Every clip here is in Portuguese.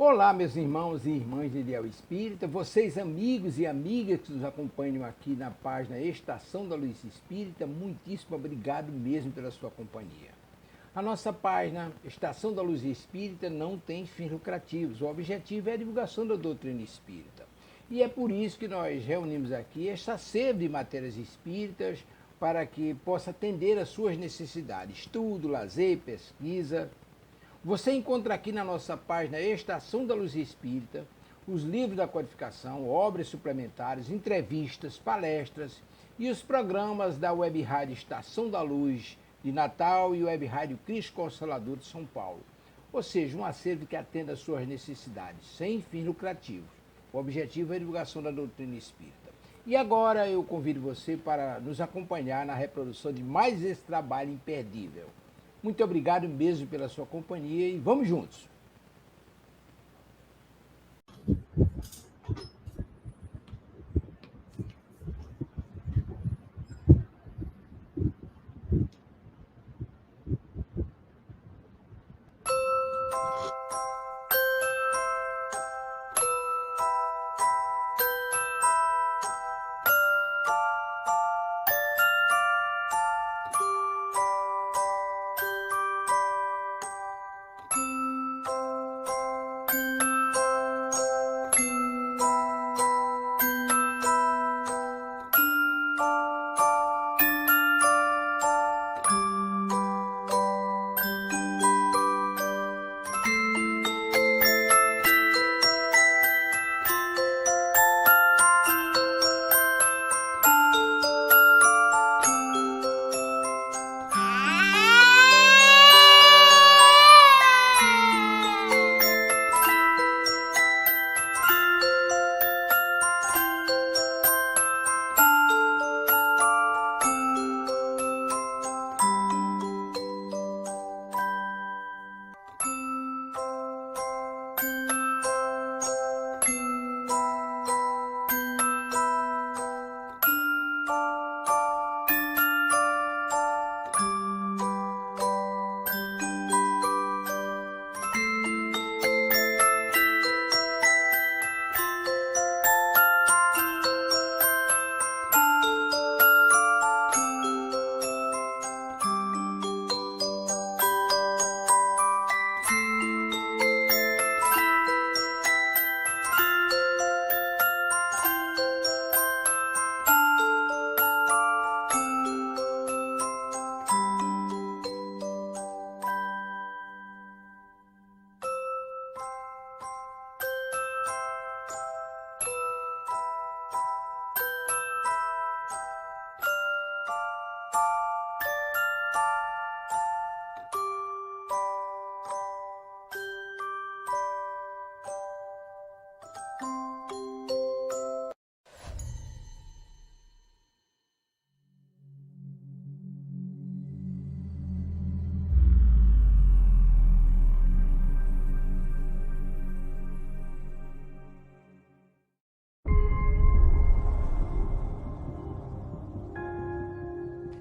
Olá, meus irmãos e irmãs de Ideal Espírita, vocês amigos e amigas que nos acompanham aqui na página Estação da Luz Espírita, muitíssimo obrigado mesmo pela sua companhia. A nossa página Estação da Luz Espírita não tem fins lucrativos, o objetivo é a divulgação da doutrina espírita. E é por isso que nós reunimos aqui esta sede de matérias espíritas para que possa atender às suas necessidades, estudo, lazer, pesquisa. Você encontra aqui na nossa página Estação da Luz Espírita os livros da codificação, obras suplementares, entrevistas, palestras e os programas da Web Rádio Estação da Luz de Natal e Web Rádio Cristo Consolador de São Paulo. Ou seja, um acervo que atenda às suas necessidades, sem fins lucrativos. O objetivo é a divulgação da doutrina espírita. E agora eu convido você para nos acompanhar na reprodução de mais esse trabalho imperdível. Muito obrigado mesmo pela sua companhia e vamos juntos!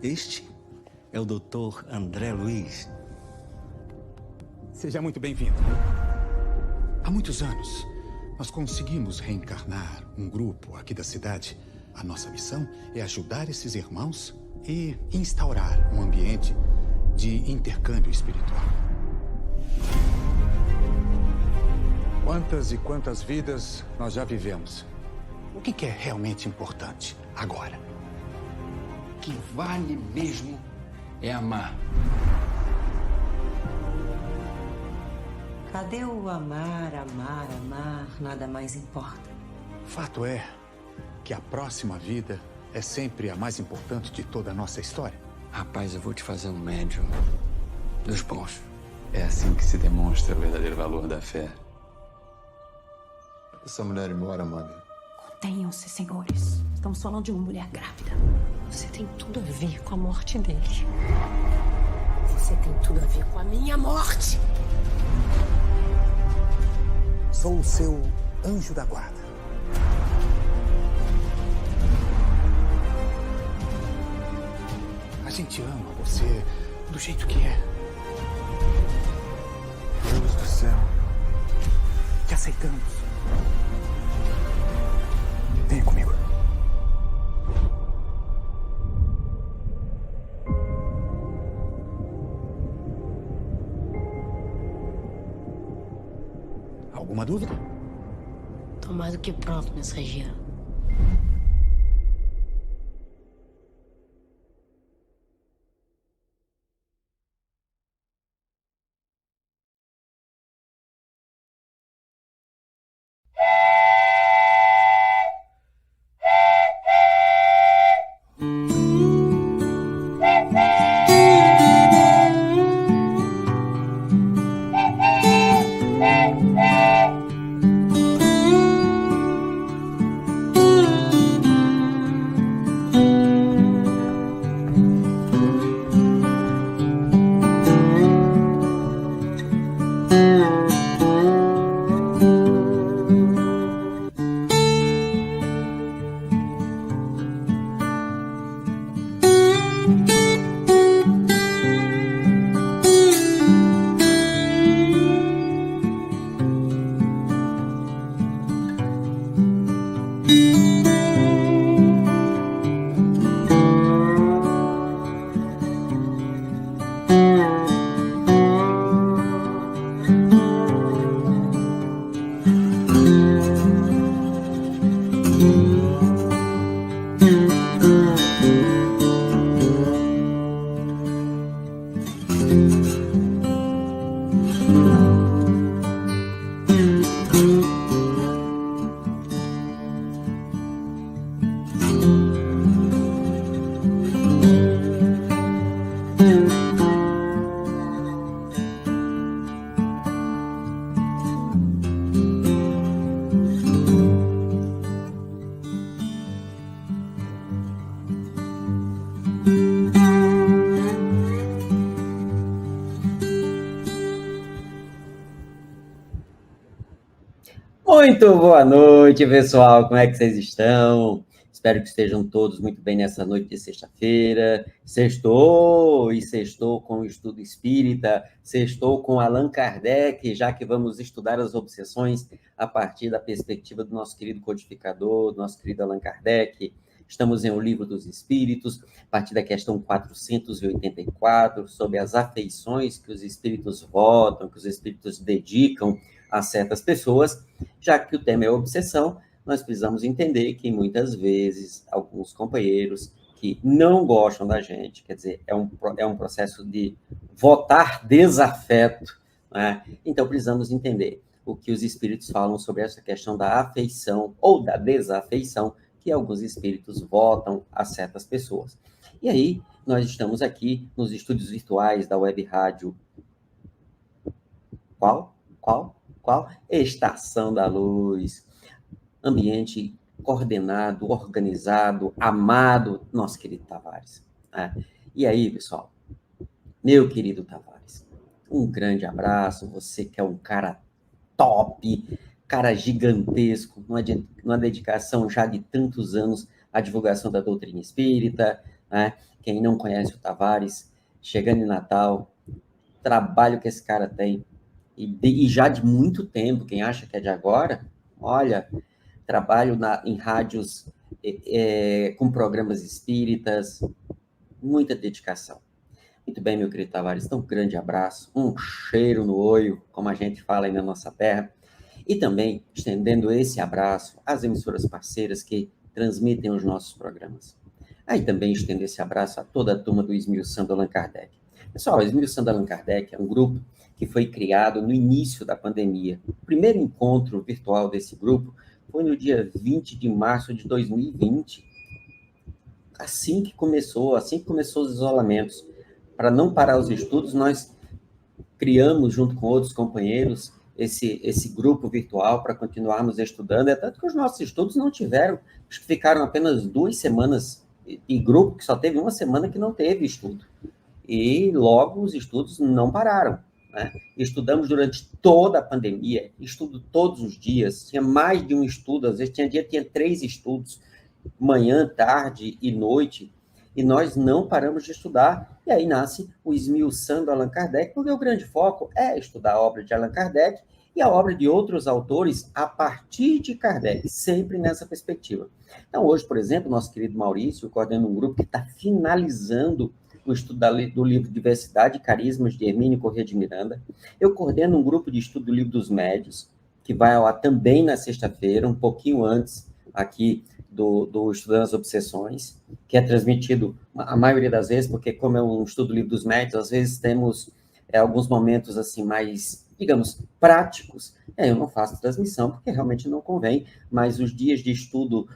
Este é o Dr. André Luiz. Seja muito bem-vindo. Há muitos anos, nós conseguimos reencarnar um grupo aqui da cidade. A nossa missão é ajudar esses irmãos e instaurar um ambiente de intercâmbio espiritual. Quantas e quantas vidas nós já vivemos? O que é realmente importante agora? O que vale mesmo é amar. Cadê o amar, amar, amar? Nada mais importa. Fato é que a próxima vida é sempre a mais importante de toda a nossa história. Rapaz, eu vou te fazer um médium dos bons. É assim que se demonstra o verdadeiro valor da fé. Essa mulher embora, Madre. Contenham-se, senhores. Estamos falando de uma mulher grávida. Você tem tudo a ver com a morte dele. Você tem tudo a ver com a minha morte. Sou o seu anjo da guarda. A gente ama você do jeito que é. Deus do céu. Que a aceitamos. Venha comigo. Alguma dúvida? Tô mais do que pronto, mensageiro. Muito boa noite, pessoal. Como é que vocês estão? Espero que estejam todos muito bem nessa noite de sexta-feira. Sextou e sextou com o estudo espírita, sextou com Allan Kardec, já que vamos estudar as obsessões a partir da perspectiva do nosso querido codificador, do nosso querido Allan Kardec. Estamos em O Livro dos Espíritos, a partir da questão 484, sobre as afeições que os espíritos votam, que os espíritos dedicam a certas pessoas. Já que o tema é obsessão, nós precisamos entender que muitas vezes alguns companheiros que não gostam da gente, quer dizer, é um processo de votar desafeto, né? Então precisamos entender o que os espíritos falam sobre essa questão da afeição ou da desafeição que alguns espíritos votam a certas pessoas. E aí, nós estamos aqui nos estúdios virtuais da Web Rádio. Qual? Estação da Luz. Ambiente coordenado, organizado, amado, nosso querido Tavares. Né? E aí, pessoal, meu querido Tavares, um grande abraço, você que é um cara top, cara gigantesco, numa dedicação já de tantos anos à divulgação da doutrina espírita, né? Quem não conhece o Tavares, chegando em Natal, trabalho que esse cara tem, e já de muito tempo, quem acha que é de agora, olha, trabalho em rádios com programas espíritas, muita dedicação. Muito bem, meu querido Tavares, então um grande abraço, um cheiro no olho, como a gente fala aí na nossa terra, e também estendendo esse abraço às emissoras parceiras que transmitem os nossos programas. Aí também estendo esse abraço a toda a turma do Esmiuçando Allan Kardec. Pessoal, o Esmiuçando Allan Kardec é um grupo que foi criado no início da pandemia. O primeiro encontro virtual desse grupo foi no dia 20 de março de 2020. Assim que começou os isolamentos. Para não parar os estudos, nós criamos, junto com outros companheiros, esse grupo virtual para continuarmos estudando. É tanto que os nossos estudos não tiveram, acho que ficaram apenas 2 semanas, e grupo que só teve 1 semana que não teve estudo. E logo os estudos não pararam. Né? Estudamos durante toda a pandemia, estudo todos os dias, tinha mais de um estudo, às vezes tinha 3 estudos, manhã, tarde e noite, e nós não paramos de estudar, e aí nasce o Esmiuçando Allan Kardec, porque o grande foco é estudar a obra de Allan Kardec e a obra de outros autores a partir de Kardec, sempre nessa perspectiva. Então, hoje, por exemplo, nosso querido Maurício coordena um grupo que está finalizando o estudo do livro Diversidade e Carismas, de Hermínio Corrêa de Miranda. Eu coordeno um grupo de estudo do livro dos Médios, que vai ao ar também na sexta-feira, um pouquinho antes aqui do Estudando as Obsessões, que é transmitido a maioria das vezes, porque como é um estudo do livro dos Médios, às vezes temos alguns momentos assim mais, digamos, práticos. Eu não faço transmissão, porque realmente não convém, mas os dias de estudo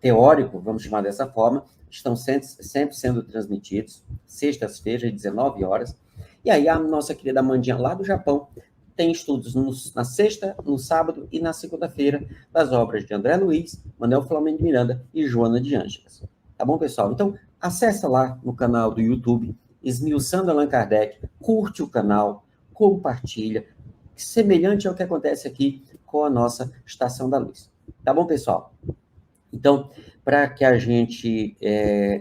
teórico, vamos chamar dessa forma, estão sempre sendo transmitidos, sextas-feiras, às 19 horas. E aí a nossa querida Amandinha, lá do Japão, tem estudos na sexta, no sábado e na segunda-feira, das obras de André Luiz, Manuel Filomeno de Miranda e Joana de Ângeles. Tá bom, pessoal? Então, acessa lá no canal do YouTube, Esmiuçando Allan Kardec, curte o canal, compartilha, semelhante ao que acontece aqui com a nossa Estação da Luz. Tá bom, pessoal? Então, para que a gente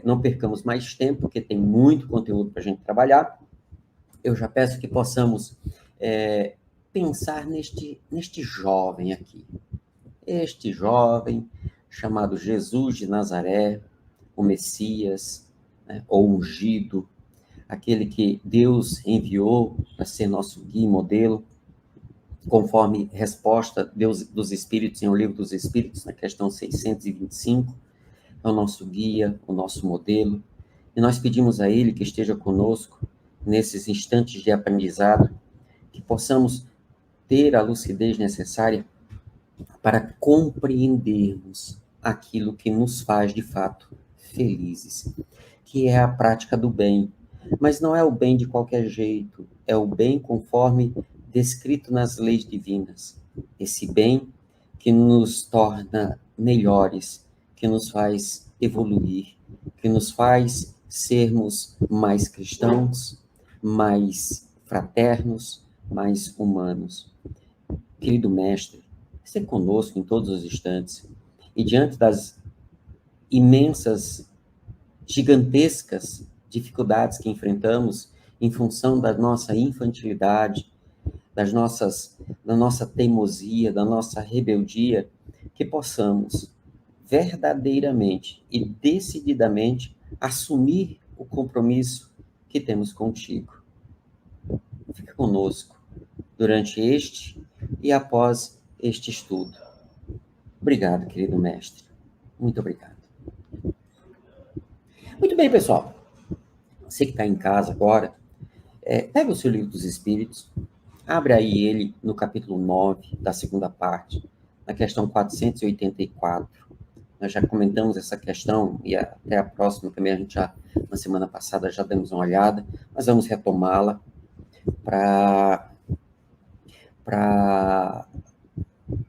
não percamos mais tempo, porque tem muito conteúdo para a gente trabalhar, eu já peço que possamos pensar neste jovem aqui. Este jovem chamado Jesus de Nazaré, o Messias, né, ou ungido, aquele que Deus enviou para ser nosso guia e modelo, conforme resposta dos Espíritos, em O Livro dos Espíritos, na questão 625, é o nosso guia, o nosso modelo, e nós pedimos a Ele que esteja conosco nesses instantes de aprendizado, que possamos ter a lucidez necessária para compreendermos aquilo que nos faz, de fato, felizes, que é a prática do bem. Mas não é o bem de qualquer jeito, é o bem conforme descrito nas leis divinas. Esse bem que nos torna melhores, que nos faz evoluir, que nos faz sermos mais cristãos, mais fraternos, mais humanos. Querido Mestre, esteja conosco em todos os instantes e diante das imensas, gigantescas dificuldades que enfrentamos em função da nossa infantilidade, da nossa teimosia, da nossa rebeldia, que possamos verdadeiramente e decididamente assumir o compromisso que temos contigo. Fica conosco durante este e após este estudo. Obrigado, querido mestre. Muito obrigado. Muito bem, pessoal. Você que está em casa agora, pega o seu Livro dos Espíritos, abre aí ele no capítulo 9, da segunda parte, na questão 484. Nós já comentamos essa questão, e até a próxima também, a gente já, na semana passada, já demos uma olhada, mas vamos retomá-la para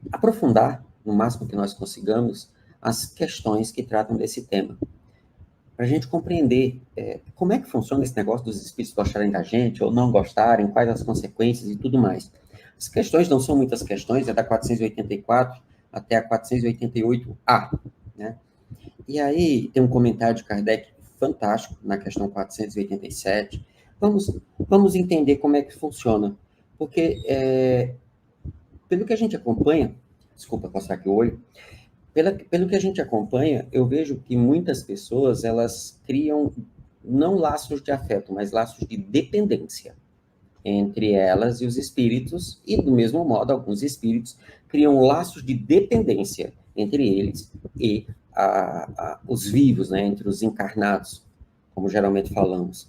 aprofundar, no máximo que nós consigamos, as questões que tratam desse tema. Para a gente compreender como é que funciona esse negócio dos espíritos gostarem da gente ou não gostarem, quais as consequências e tudo mais. As questões não são muitas questões, é da 484 até a 488A, né? E aí tem um comentário de Kardec fantástico na questão 487. Vamos entender como é que funciona, porque pelo que a gente acompanha, desculpa coçar aqui o olho, pelo que a gente acompanha, eu vejo que muitas pessoas, elas criam não laços de afeto, mas laços de dependência entre elas e os espíritos, e do mesmo modo, alguns espíritos criam laços de dependência entre eles e os vivos, né, entre os encarnados, como geralmente falamos.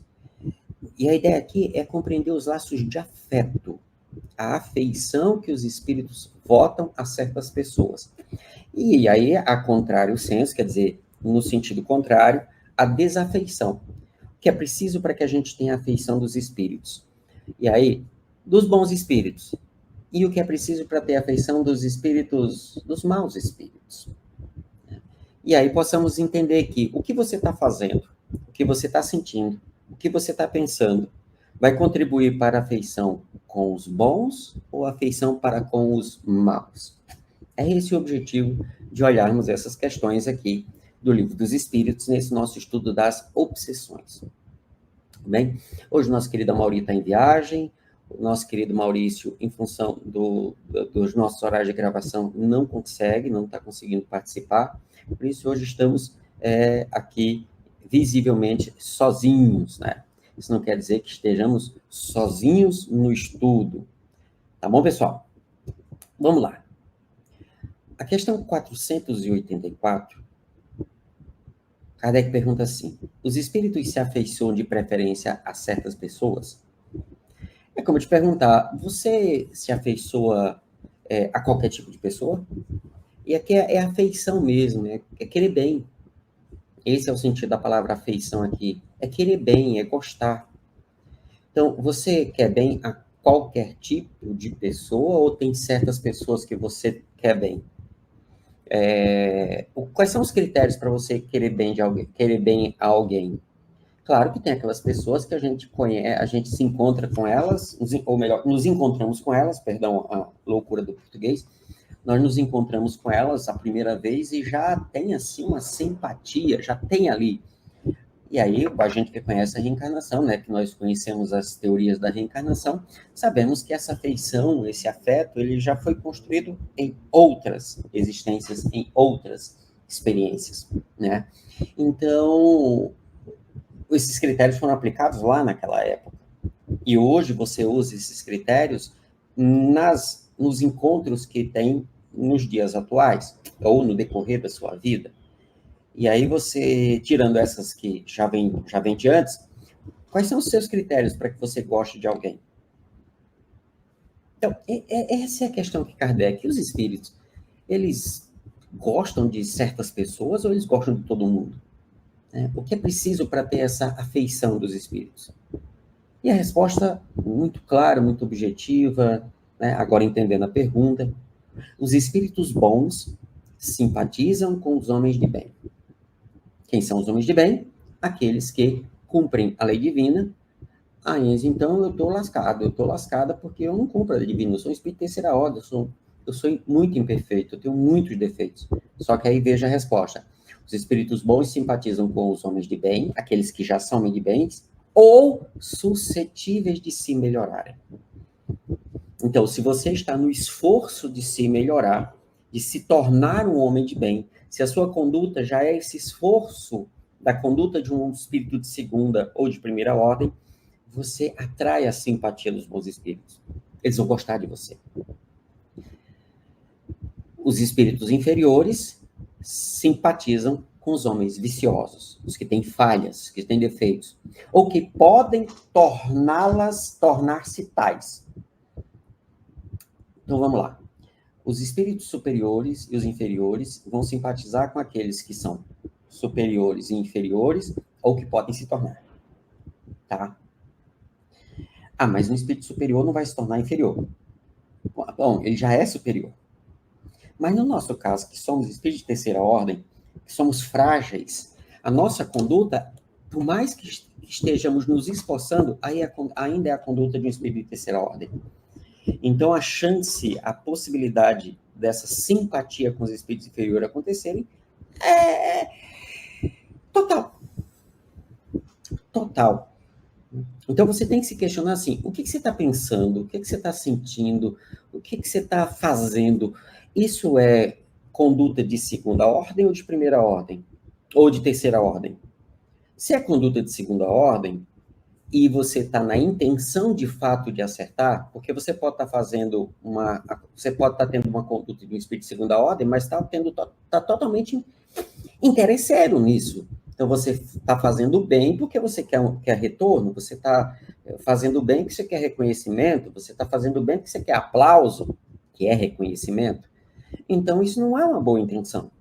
E a ideia aqui é compreender os laços de afeto, a afeição que os espíritos votam a certas pessoas. E aí, a contrário senso, quer dizer, no sentido contrário, a desafeição, que é preciso para que a gente tenha a afeição dos espíritos. E aí, dos bons espíritos. E o que é preciso para ter a afeição dos espíritos, dos maus espíritos. E aí possamos entender que o que você está fazendo, o que você está sentindo, o que você está pensando, vai contribuir para a afeição com os bons ou a afeição para com os maus? É esse o objetivo de olharmos essas questões aqui do Livro dos Espíritos, nesse nosso estudo das obsessões. Bem, hoje nossa querida Mauri está em viagem, o nosso querido Maurício, em função dos nossos horários de gravação, não consegue, não está conseguindo participar. Por isso, hoje estamos aqui visivelmente sozinhos, né? Isso não quer dizer que estejamos sozinhos no estudo. Tá bom, pessoal? Vamos lá. A questão 484, Kardec pergunta assim: os espíritos se afeiçoam de preferência a certas pessoas? É como te perguntar, você se afeiçoa a qualquer tipo de pessoa? E aqui é afeição mesmo, é querer bem. Esse é o sentido da palavra afeição aqui. É querer bem, é gostar. Então, você quer bem a qualquer tipo de pessoa ou tem certas pessoas que você quer bem? Quais são os critérios para você querer bem a alguém? Claro que tem aquelas pessoas que a gente conhece, a gente se encontra com elas, ou melhor, nos encontramos com elas, perdão, a loucura do português, nós nos encontramos com elas a primeira vez e já tem, assim, uma simpatia, já tem ali. E aí, a gente que conhece a reencarnação, né, que nós conhecemos as teorias da reencarnação, sabemos que essa afeição, esse afeto, ele já foi construído em outras existências, em outras experiências, né? Então, esses critérios foram aplicados lá naquela época. E hoje você usa esses critérios nos encontros que tem nos dias atuais, ou no decorrer da sua vida. E aí você, tirando essas que já vem de antes, quais são os seus critérios para que você goste de alguém? Então, essa é a questão que Kardec e os espíritos, eles gostam de certas pessoas ou eles gostam de todo mundo? O que é preciso para ter essa afeição dos espíritos? E a resposta, muito clara, muito objetiva, né? Agora entendendo a pergunta, os espíritos bons simpatizam com os homens de bem. Quem são os homens de bem? Aqueles que cumprem a lei divina. Então eu estou lascada porque eu não cumpro a lei divina, eu sou um espírito de terceira ordem, eu sou muito imperfeito, eu tenho muitos defeitos. Só que aí veja a resposta. Os espíritos bons simpatizam com os homens de bem, aqueles que já são homens de bem, ou suscetíveis de se melhorarem. Então, se você está no esforço de se melhorar, de se tornar um homem de bem, se a sua conduta já é esse esforço da conduta de um espírito de segunda ou de primeira ordem, você atrai a simpatia dos bons espíritos. Eles vão gostar de você. Os espíritos inferiores simpatizam com os homens viciosos, os que têm falhas, que têm defeitos, ou que podem tornar-se tais. Então, vamos lá. Os espíritos superiores e os inferiores vão simpatizar com aqueles que são superiores e inferiores, ou que podem se tornar. Tá? Mas um espírito superior não vai se tornar inferior. Bom, ele já é superior. Mas no nosso caso, que somos espíritos de terceira ordem, que somos frágeis, a nossa conduta, por mais que estejamos nos esforçando, ainda é a conduta de um espírito de terceira ordem. Então, a possibilidade dessa simpatia com os espíritos inferiores acontecerem é total. Total. Então, você tem que se questionar assim, o que você está pensando, o que você está sentindo, o que você está fazendo? Isso é conduta de segunda ordem ou de primeira ordem? Ou de terceira ordem? Se é conduta de segunda ordem, e você está na intenção de fato de acertar, porque você pode estar tendo uma conduta de um espírito de segunda ordem, mas está totalmente interesseiro nisso. Então, você está fazendo bem porque você quer retorno, você está fazendo bem porque você quer reconhecimento, você está fazendo bem porque você quer aplauso, que é reconhecimento. Então, isso não é uma boa intenção.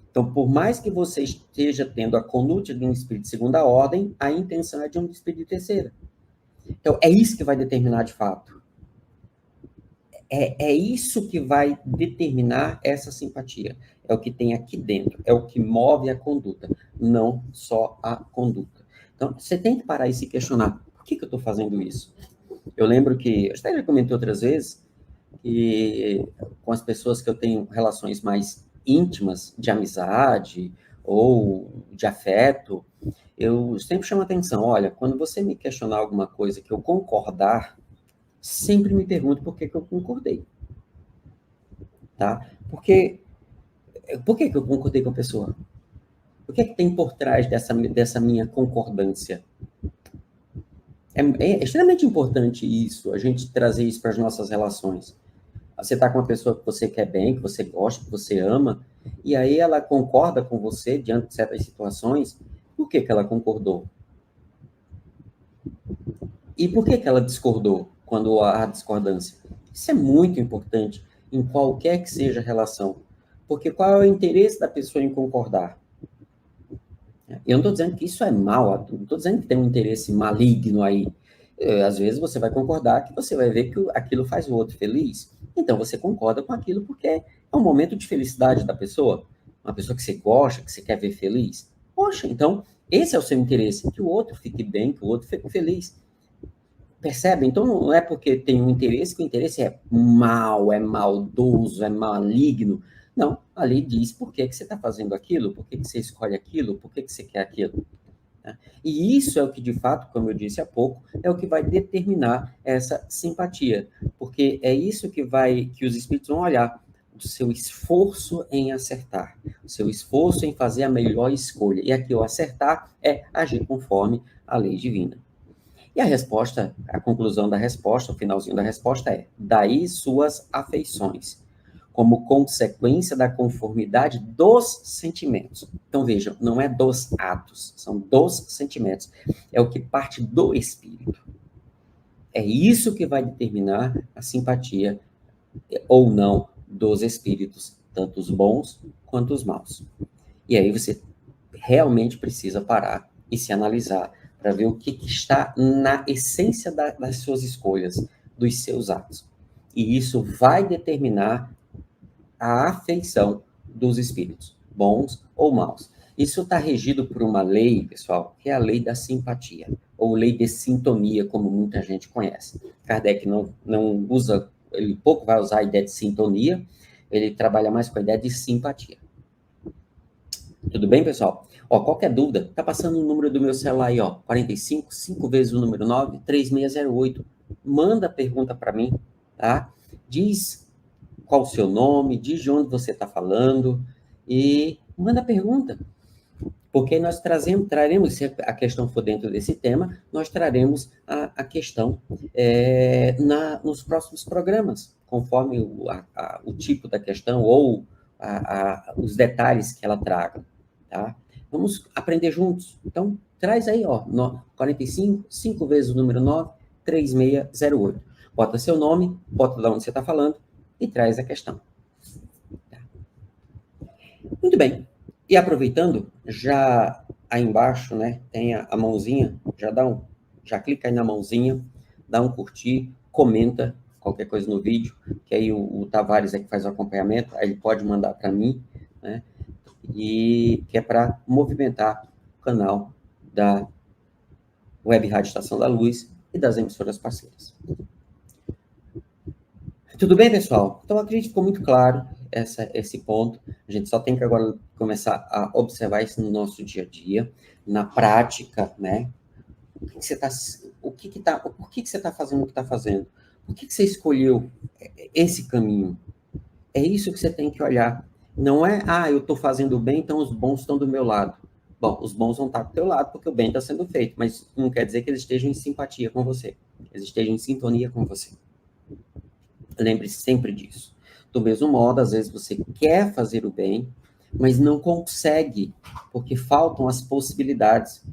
Então, por mais que você esteja tendo a conduta de um espírito de segunda ordem, a intenção é de um espírito de terceira. Então, é isso que vai determinar de fato. É isso que vai determinar essa simpatia. É o que tem aqui dentro, é o que move a conduta, não só a conduta. Então, você tem que parar e se questionar, por que eu estou fazendo isso? Eu lembro que, eu já comentei outras vezes, que com as pessoas que eu tenho relações mais íntimas, de amizade ou de afeto, eu sempre chamo atenção, olha, quando você me questionar alguma coisa que eu concordar, sempre me pergunto por que eu concordei. Tá? Por que eu concordei com a pessoa? O que é que tem por trás dessa minha concordância? É extremamente importante isso, a gente trazer isso para as nossas relações. Você está com uma pessoa que você quer bem, que você gosta, que você ama, e aí ela concorda com você diante de certas situações. Por que ela concordou? E por que ela discordou quando há discordância? Isso é muito importante em qualquer que seja a relação. Porque qual é o interesse da pessoa em concordar? Eu não estou dizendo que isso é mal, não estou dizendo que tem um interesse maligno aí. Às vezes você vai concordar que você vai ver que aquilo faz o outro feliz. Então você concorda com aquilo porque é um momento de felicidade da pessoa. Uma pessoa que você gosta, que você quer ver feliz. Poxa, então esse é o seu interesse, que o outro fique bem, que o outro fique feliz. Percebe? Então não é porque tem um interesse que o interesse é mal, é maldoso, é maligno. Não, ali diz por que você está fazendo aquilo, por que você escolhe aquilo, por que você quer aquilo. E isso é o que, de fato, como eu disse há pouco, é o que vai determinar essa simpatia. Porque é isso que os espíritos vão olhar. O seu esforço em acertar, o seu esforço em fazer a melhor escolha. E aqui o acertar é agir conforme a lei divina. E a resposta, a conclusão da resposta, o finalzinho da resposta é: daí suas afeições, como consequência da conformidade dos sentimentos. Então, vejam, não é dos atos, são dos sentimentos. É o que parte do espírito. É isso que vai determinar a simpatia ou não dos espíritos, tanto os bons quanto os maus. E aí você realmente precisa parar e se analisar para ver o que está na essência das suas escolhas, dos seus atos. E isso vai determinar a afeição dos espíritos, bons ou maus. Isso está regido por uma lei, pessoal, que é a lei da simpatia, ou lei de sintonia, como muita gente conhece. Kardec não usa, ele pouco vai usar a ideia de sintonia, ele trabalha mais com a ideia de simpatia. Tudo bem, pessoal? Qualquer dúvida, tá passando o número do meu celular aí, 45, 5 vezes o número 9, 3608. Manda pergunta para mim, tá? Diz qual o seu nome, diz de onde você está falando e manda pergunta. Porque nós traremos, se a questão for dentro desse tema, nós traremos a questão nos próximos programas, conforme o tipo da questão ou os detalhes que ela traga, tá? Vamos aprender juntos. Então, traz aí, 45, 5 vezes o número 9, 3608. Bota seu nome, bota de onde você está falando e traz a questão. Tá. Muito bem. E aproveitando, já aí embaixo, né, tem a mãozinha, já clica aí na mãozinha, dá um curtir, comenta qualquer coisa no vídeo, que aí o Tavares é que faz o acompanhamento, aí ele pode mandar para mim, né, e que é para movimentar o canal da Web Rádio Estação da Luz e das emissoras parceiras. Tudo bem, pessoal? Então, acredito que ficou muito claro esse ponto. A gente só tem que agora começar a observar isso no nosso dia a dia, na prática, né? Por que você está fazendo o que está fazendo? Por que você escolheu esse caminho? É isso que você tem que olhar. Não é, eu estou fazendo bem, então os bons estão do meu lado. Bom, os bons vão estar do teu lado porque o bem está sendo feito, mas não quer dizer que eles estejam em simpatia com você, que eles estejam em sintonia com você. Lembre-se sempre disso. Do mesmo modo, às vezes você quer fazer o bem, mas não consegue, porque faltam as possibilidades.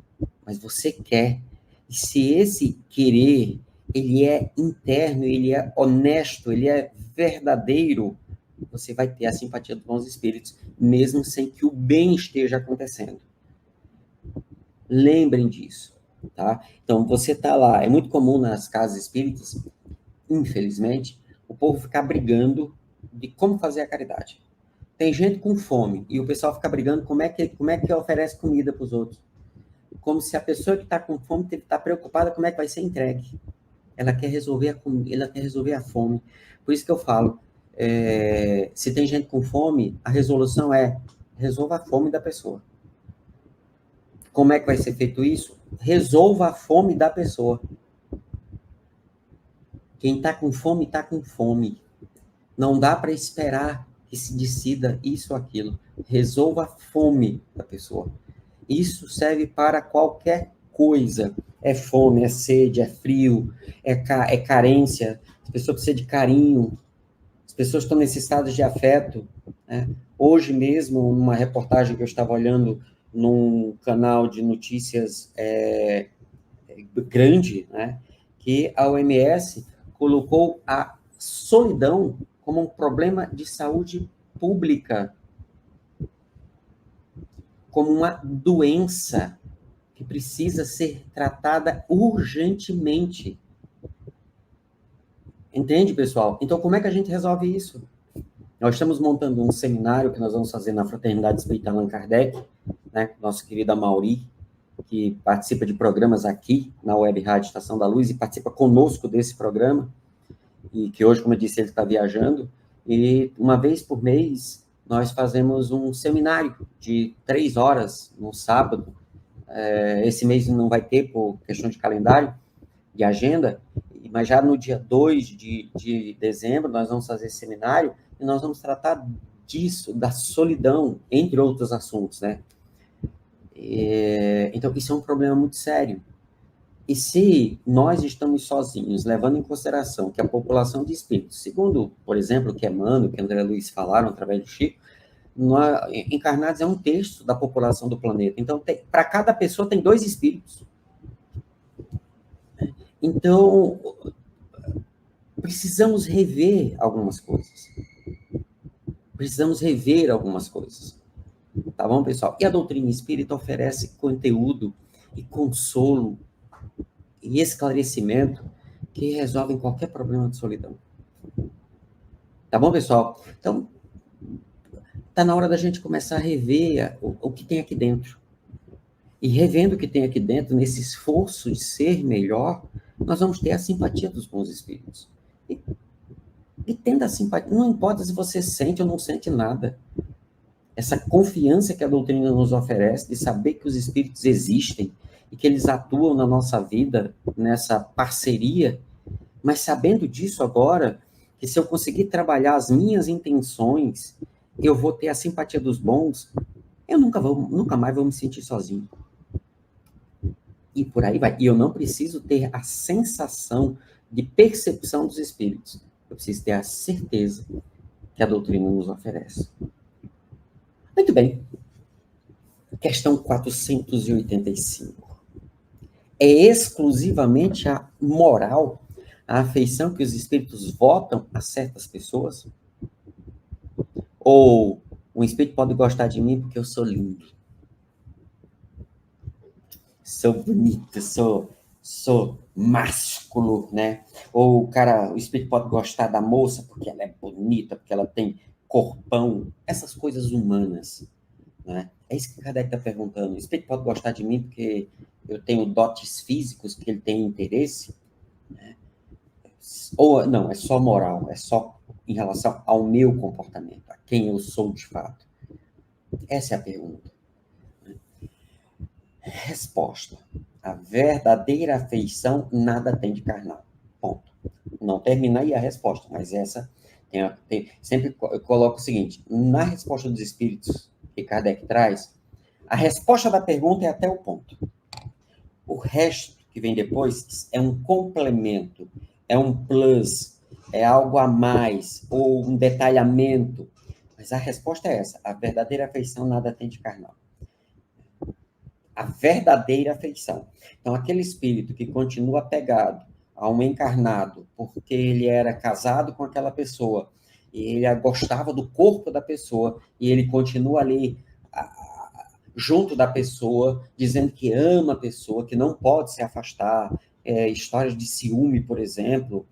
Mas você quer. E se esse querer, ele é interno, ele é honesto, ele é verdadeiro, você vai ter a simpatia dos bons espíritos, mesmo sem que o bem esteja acontecendo. Lembrem disso, tá? Então, você está lá. É muito comum nas casas espíritas, infelizmente, o povo ficar brigando de como fazer a caridade. Tem gente com fome e o pessoal fica brigando como é que oferece comida para os outros. Como se a pessoa que está com fome está preocupada como é que vai ser entregue. Ela quer resolver ela quer resolver a fome. Por isso que eu falo, se tem gente com fome, a resolução é resolva a fome da pessoa. Como é que vai ser feito isso? Resolva a fome da pessoa. Quem está com fome, está com fome. Não dá para esperar que se decida isso ou aquilo. Resolva a fome da pessoa. Isso serve para qualquer coisa. É fome, é sede, é frio, é carência. As pessoas precisam de carinho. As pessoas estão necessitadas de afeto. Né? Hoje mesmo, numa reportagem que eu estava olhando num canal de notícias grande, né, que a OMS colocou a solidão como um problema de saúde pública, como uma doença que precisa ser tratada urgentemente. Entende, pessoal? Então, como é que a gente resolve isso? Nós estamos montando um seminário que nós vamos fazer na Fraternidade Espírita Allan Kardec, né, nosso querido Amauri, que participa de programas aqui na Web Rádio Estação da Luz e participa conosco desse programa, e que hoje, como eu disse, ele está viajando, e uma vez por mês nós fazemos um seminário de 3 horas no sábado. Esse mês não vai ter por questão de calendário, de agenda, mas já no dia 2 de dezembro nós vamos fazer esse seminário e nós vamos tratar disso, da solidão, entre outros assuntos, né? Então, isso é um problema muito sério. E se nós estamos sozinhos, levando em consideração que a população de espíritos, segundo, por exemplo, o que Emmanuel, que André Luiz falaram através do Chico, encarnados é 1/3 da população do planeta. Então, para cada pessoa tem 2 espíritos. Então, precisamos rever algumas coisas. Tá bom, pessoal? E a doutrina espírita oferece conteúdo e consolo e esclarecimento que resolvem qualquer problema de solidão. Tá bom, pessoal? Então, tá na hora da gente começar a rever o que tem aqui dentro. E revendo o que tem aqui dentro, nesse esforço de ser melhor, nós vamos ter a simpatia dos bons espíritos. E tendo a simpatia, não importa se você sente ou não sente nada. Essa confiança que a doutrina nos oferece, de saber que os espíritos existem e que eles atuam na nossa vida, nessa parceria, mas sabendo disso agora, que se eu conseguir trabalhar as minhas intenções, eu vou ter a simpatia dos bons, eu nunca mais vou me sentir sozinho. E por aí vai. E eu não preciso ter a sensação de percepção dos espíritos. Eu preciso ter a certeza que a doutrina nos oferece. Muito bem. Questão 485. É exclusivamente a moral, a afeição que os espíritos votam a certas pessoas? Ou um espírito pode gostar de mim porque eu sou lindo, sou bonito, sou másculo, né? Ou o espírito pode gostar da moça porque ela é bonita, porque ela tem corpão, essas coisas humanas, né? É isso que Kardec está perguntando. O espírito pode gostar de mim porque eu tenho dotes físicos, porque ele tem interesse, né? Ou não, é só moral, é só em relação ao meu comportamento, a quem eu sou de fato. Essa é a pergunta. Resposta. A verdadeira afeição nada tem de carnal. Ponto. Não termina aí a resposta, mas essa sempre eu coloco o seguinte: na resposta dos espíritos que Kardec traz, a resposta da pergunta é até o ponto. O resto que vem depois é um complemento, é um plus, é algo a mais, ou um detalhamento. Mas a resposta é essa: a verdadeira afeição nada tem de carnal. A verdadeira afeição. Então, aquele espírito que continua apegado a um encarnado, porque ele era casado com aquela pessoa, e ele gostava do corpo da pessoa, e ele continua ali junto da pessoa, dizendo que ama a pessoa, que não pode se afastar. Histórias de ciúme, por exemplo,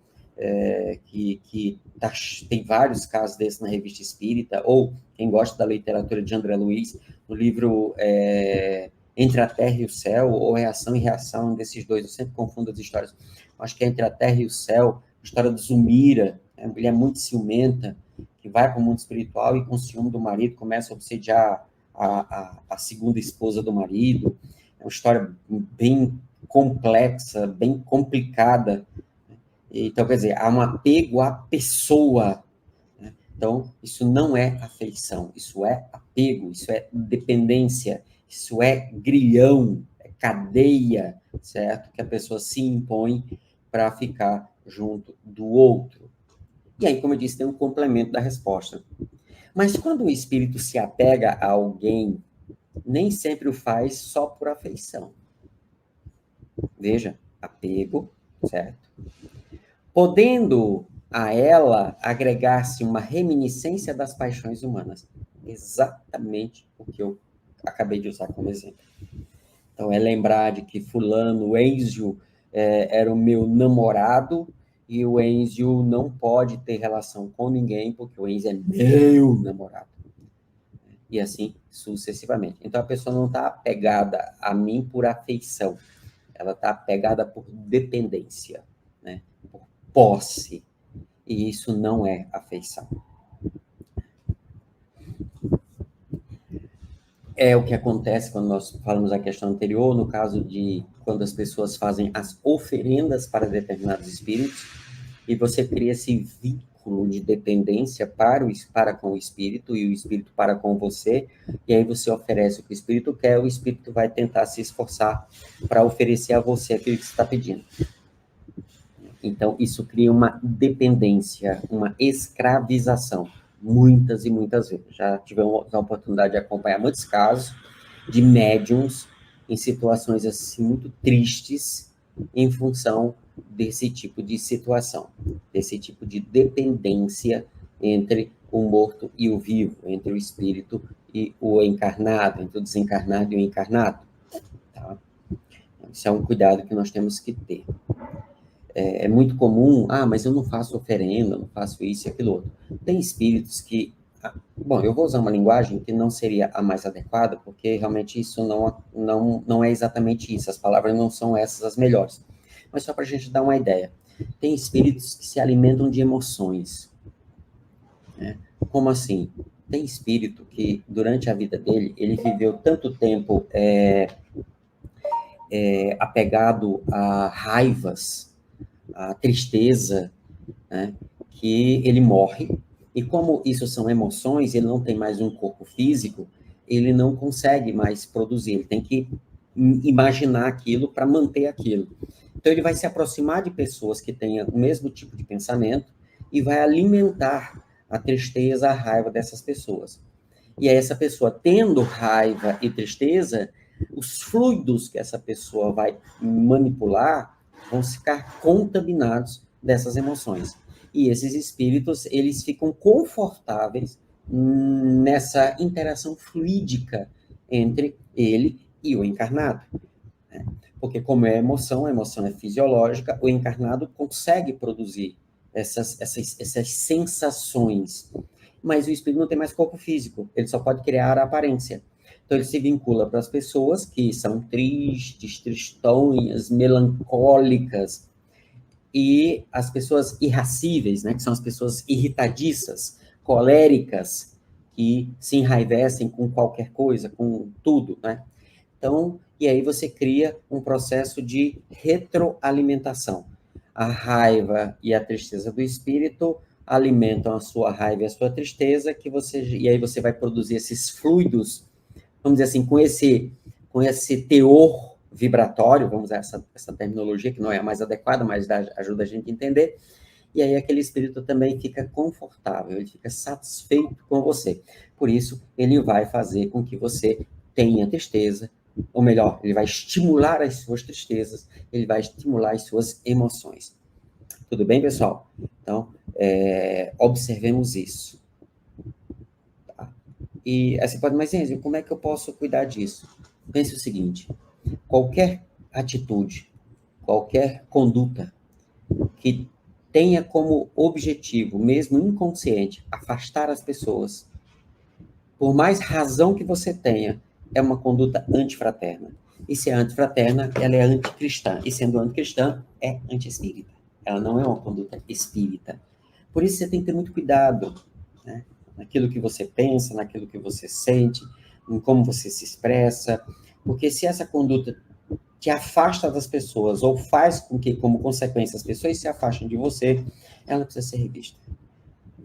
tem vários casos desses na Revista Espírita, ou quem gosta da literatura de André Luiz, no livro Entre a Terra e o Céu, ou Reação e Reação, desses dois, eu sempre confundo as histórias. Acho que é Entre a Terra e o Céu, a história do Zumira, uma mulher muito ciumenta, que vai para o mundo espiritual e com o ciúme do marido começa a obsediar a segunda esposa do marido. É uma história bem complexa, bem complicada. Então, quer dizer, há um apego à pessoa. Né? Então, isso não é afeição, isso é apego, isso é dependência, isso é grilhão, é cadeia, certo? Que a pessoa se impõe para ficar junto do outro. E aí, como eu disse, tem um complemento da resposta. Mas quando o espírito se apega a alguém, nem sempre o faz só por afeição. Veja, apego, certo? Podendo a ela agregar-se uma reminiscência das paixões humanas. Exatamente o que eu acabei de usar como exemplo. Então, é lembrar de que fulano, o Enzio, era o meu namorado, e o Enzio não pode ter relação com ninguém, porque o Enzio é meu namorado. E assim sucessivamente. Então, a pessoa não está apegada a mim por afeição, ela está apegada por dependência, né? Por posse. E isso não é afeição. É o que acontece quando nós falamos da questão anterior, no caso de quando as pessoas fazem as oferendas para determinados espíritos, e você cria esse vínculo de dependência para com o espírito, e o espírito para com você, e aí você oferece o que o espírito quer, o espírito vai tentar se esforçar para oferecer a você aquilo que você está pedindo. Então, isso cria uma dependência, uma escravização, muitas e muitas vezes. Já tivemos a oportunidade de acompanhar muitos casos de médiums em situações assim muito tristes em função desse tipo de situação, desse tipo de dependência entre o morto e o vivo, entre o espírito e o encarnado, entre o desencarnado e o encarnado. Tá? Isso é um cuidado que nós temos que ter. É muito comum, mas eu não faço oferenda, não faço isso e aquilo outro. Tem espíritos que, bom, eu vou usar uma linguagem que não seria a mais adequada, porque realmente isso não é exatamente isso, as palavras não são essas as melhores. Mas só para a gente dar uma ideia. Tem espíritos que se alimentam de emoções. Né? Como assim? Tem espírito que, durante a vida dele, ele viveu tanto tempo apegado a raivas, a tristeza, né, que ele morre, e como isso são emoções, ele não tem mais um corpo físico, ele não consegue mais produzir, ele tem que imaginar aquilo para manter aquilo. Então ele vai se aproximar de pessoas que tenham o mesmo tipo de pensamento e vai alimentar a tristeza, a raiva dessas pessoas. E aí essa pessoa, tendo raiva e tristeza, os fluidos que essa pessoa vai manipular vão ficar contaminados dessas emoções. E esses espíritos, eles ficam confortáveis nessa interação fluídica entre ele e o encarnado. Né? Porque como é emoção, a emoção é fisiológica, o encarnado consegue produzir essas sensações. Mas o espírito não tem mais corpo físico, ele só pode criar a aparência. Então, ele se vincula para as pessoas que são tristes, tristonhas, melancólicas, e as pessoas irracíveis, né, que são as pessoas irritadiças, coléricas, que se enraivecem com qualquer coisa, com tudo, né? Então, e aí você cria um processo de retroalimentação. A raiva e a tristeza do espírito alimentam a sua raiva e a sua tristeza, e aí você vai produzir esses fluidos, vamos dizer assim, com esse teor vibratório, vamos usar essa terminologia, que não é a mais adequada, mas ajuda a gente a entender, e aí aquele espírito também fica confortável, ele fica satisfeito com você. Por isso, ele vai fazer com que você tenha tristeza, ou melhor, ele vai estimular as suas tristezas, ele vai estimular as suas emoções. Tudo bem, pessoal? Então, observemos isso. E aí você pode, mas Enzo, como é que eu posso cuidar disso? Pense o seguinte, qualquer atitude, qualquer conduta que tenha como objetivo, mesmo inconsciente, afastar as pessoas, por mais razão que você tenha, é uma conduta antifraterna. E se é antifraterna, ela é anticristã. E sendo anticristã, é anti-espírita. Ela não é uma conduta espírita. Por isso você tem que ter muito cuidado, né? Naquilo que você pensa, naquilo que você sente, em como você se expressa, porque se essa conduta te afasta das pessoas ou faz com que, como consequência, as pessoas se afastem de você, ela precisa ser revista.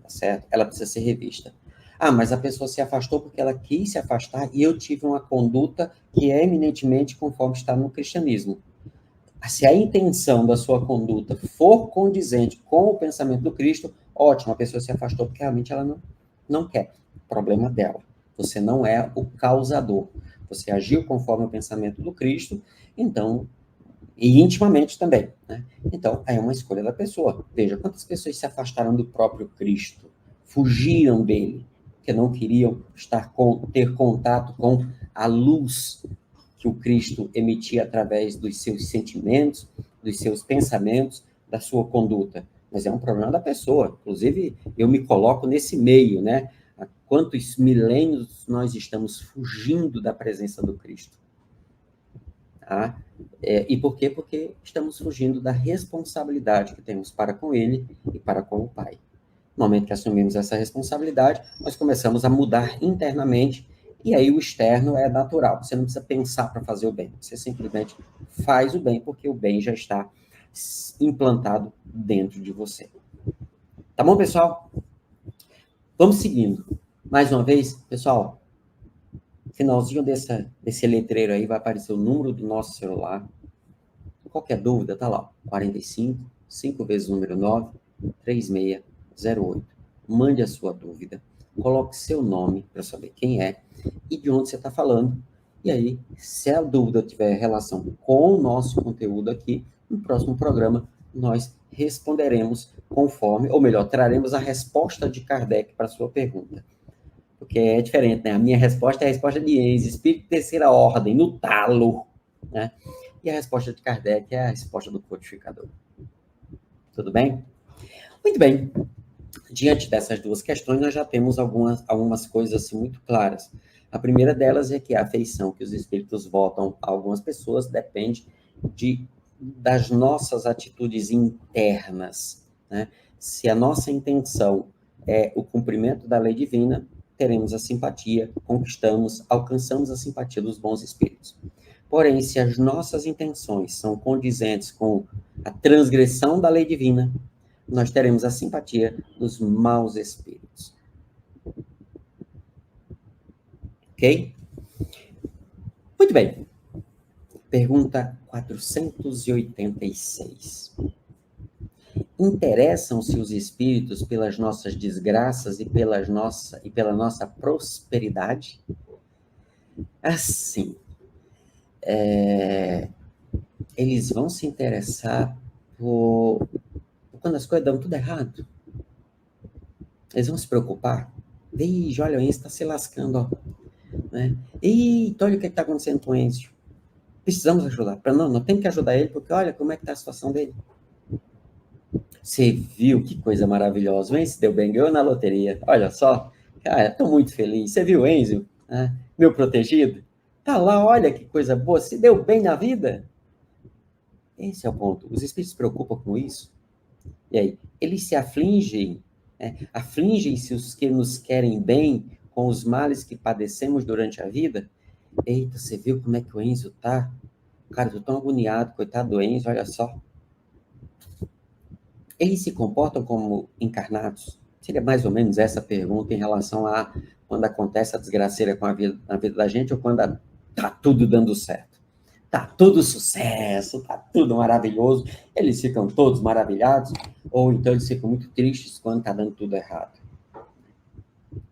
Tá certo? Ela precisa ser revista. Ah, mas a pessoa se afastou porque ela quis se afastar e eu tive uma conduta que é eminentemente conforme está no cristianismo. Se a intenção da sua conduta for condizente com o pensamento do Cristo, ótimo, a pessoa se afastou porque realmente ela não quer. Problema dela. Você não é o causador. Você agiu conforme o pensamento do Cristo, então, e intimamente também, né? Então, é uma escolha da pessoa. Veja, quantas pessoas se afastaram do próprio Cristo, fugiram dele, porque não queriam ter contato com a luz que o Cristo emitia através dos seus sentimentos, dos seus pensamentos, da sua conduta. Mas é um problema da pessoa. Inclusive, eu me coloco nesse meio, né? Há quantos milênios nós estamos fugindo da presença do Cristo? Tá? E por quê? Porque estamos fugindo da responsabilidade que temos para com Ele e para com o Pai. No momento que assumimos essa responsabilidade, nós começamos a mudar internamente, e aí o externo é natural. Você não precisa pensar para fazer o bem. Você simplesmente faz o bem, porque o bem já está implantado dentro de você. Tá bom, pessoal? Vamos seguindo. Mais uma vez, pessoal, finalzinho desse letreiro aí vai aparecer o número do nosso celular. Qualquer dúvida, tá lá. 45, 5 vezes o número 9, 3608. Mande a sua dúvida. Coloque seu nome para saber quem é e de onde você está falando. E aí, se a dúvida tiver relação com o nosso conteúdo aqui, no próximo programa, nós responderemos conforme, ou melhor, traremos a resposta de Kardec para a sua pergunta. Porque é diferente, né? A minha resposta é a resposta de Enzo, espírito de terceira ordem, no talo, né? E a resposta de Kardec é a resposta do codificador. Tudo bem? Muito bem. Diante dessas duas questões, nós já temos algumas coisas assim, muito claras. A primeira delas é que a afeição que os espíritos votam a algumas pessoas depende das nossas atitudes internas, né? Se a nossa intenção é o cumprimento da lei divina, teremos a simpatia, alcançamos a simpatia dos bons espíritos. Porém, se as nossas intenções são condizentes com a transgressão da lei divina, nós teremos a simpatia dos maus espíritos. Ok? Muito bem. Pergunta 486. Interessam-se os espíritos pelas nossas desgraças e pela nossa prosperidade? Assim, eles vão se interessar por quando as coisas dão tudo errado. Eles vão se preocupar. Ih, olha, o Enzo está se lascando, ó. Né? Eita, olha o que está acontecendo com o Enzo. Precisamos ajudar. Não tem que ajudar ele, porque olha como é que está a situação dele. Você viu que coisa maravilhosa. O Enzo deu bem, ganhou na loteria. Olha só. Cara, estou muito feliz. Você viu o Enzo? Né? Meu protegido? Tá lá, olha que coisa boa. Se deu bem na vida? Esse é o ponto. Os espíritos se preocupam com isso. E aí, eles se afligem, né? Afligem-se os que nos querem bem com os males que padecemos durante a vida. Eita, você viu como é que o Enzo tá? Cara, eu tô tão agoniado, coitado do Enzo, olha só. Eles se comportam como encarnados? Seria mais ou menos essa pergunta em relação a quando acontece a desgraceira na vida da gente ou quando tá tudo dando certo. Tá tudo sucesso, tá tudo maravilhoso, eles ficam todos maravilhados, ou então eles ficam muito tristes quando tá dando tudo errado.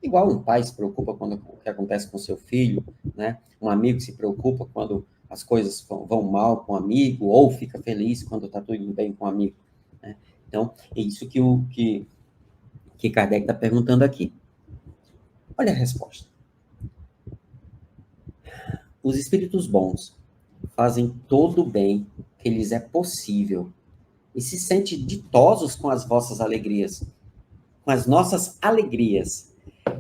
Igual um pai se preocupa quando o que acontece com seu filho, né? Um amigo se preocupa quando as coisas vão mal com um amigo, ou fica feliz quando tá tudo bem com um amigo, né? Então, é isso que Kardec está perguntando aqui. Olha a resposta. Os espíritos bons fazem todo o bem que lhes é possível e se sentem ditosos com as vossas alegrias, com as nossas alegrias.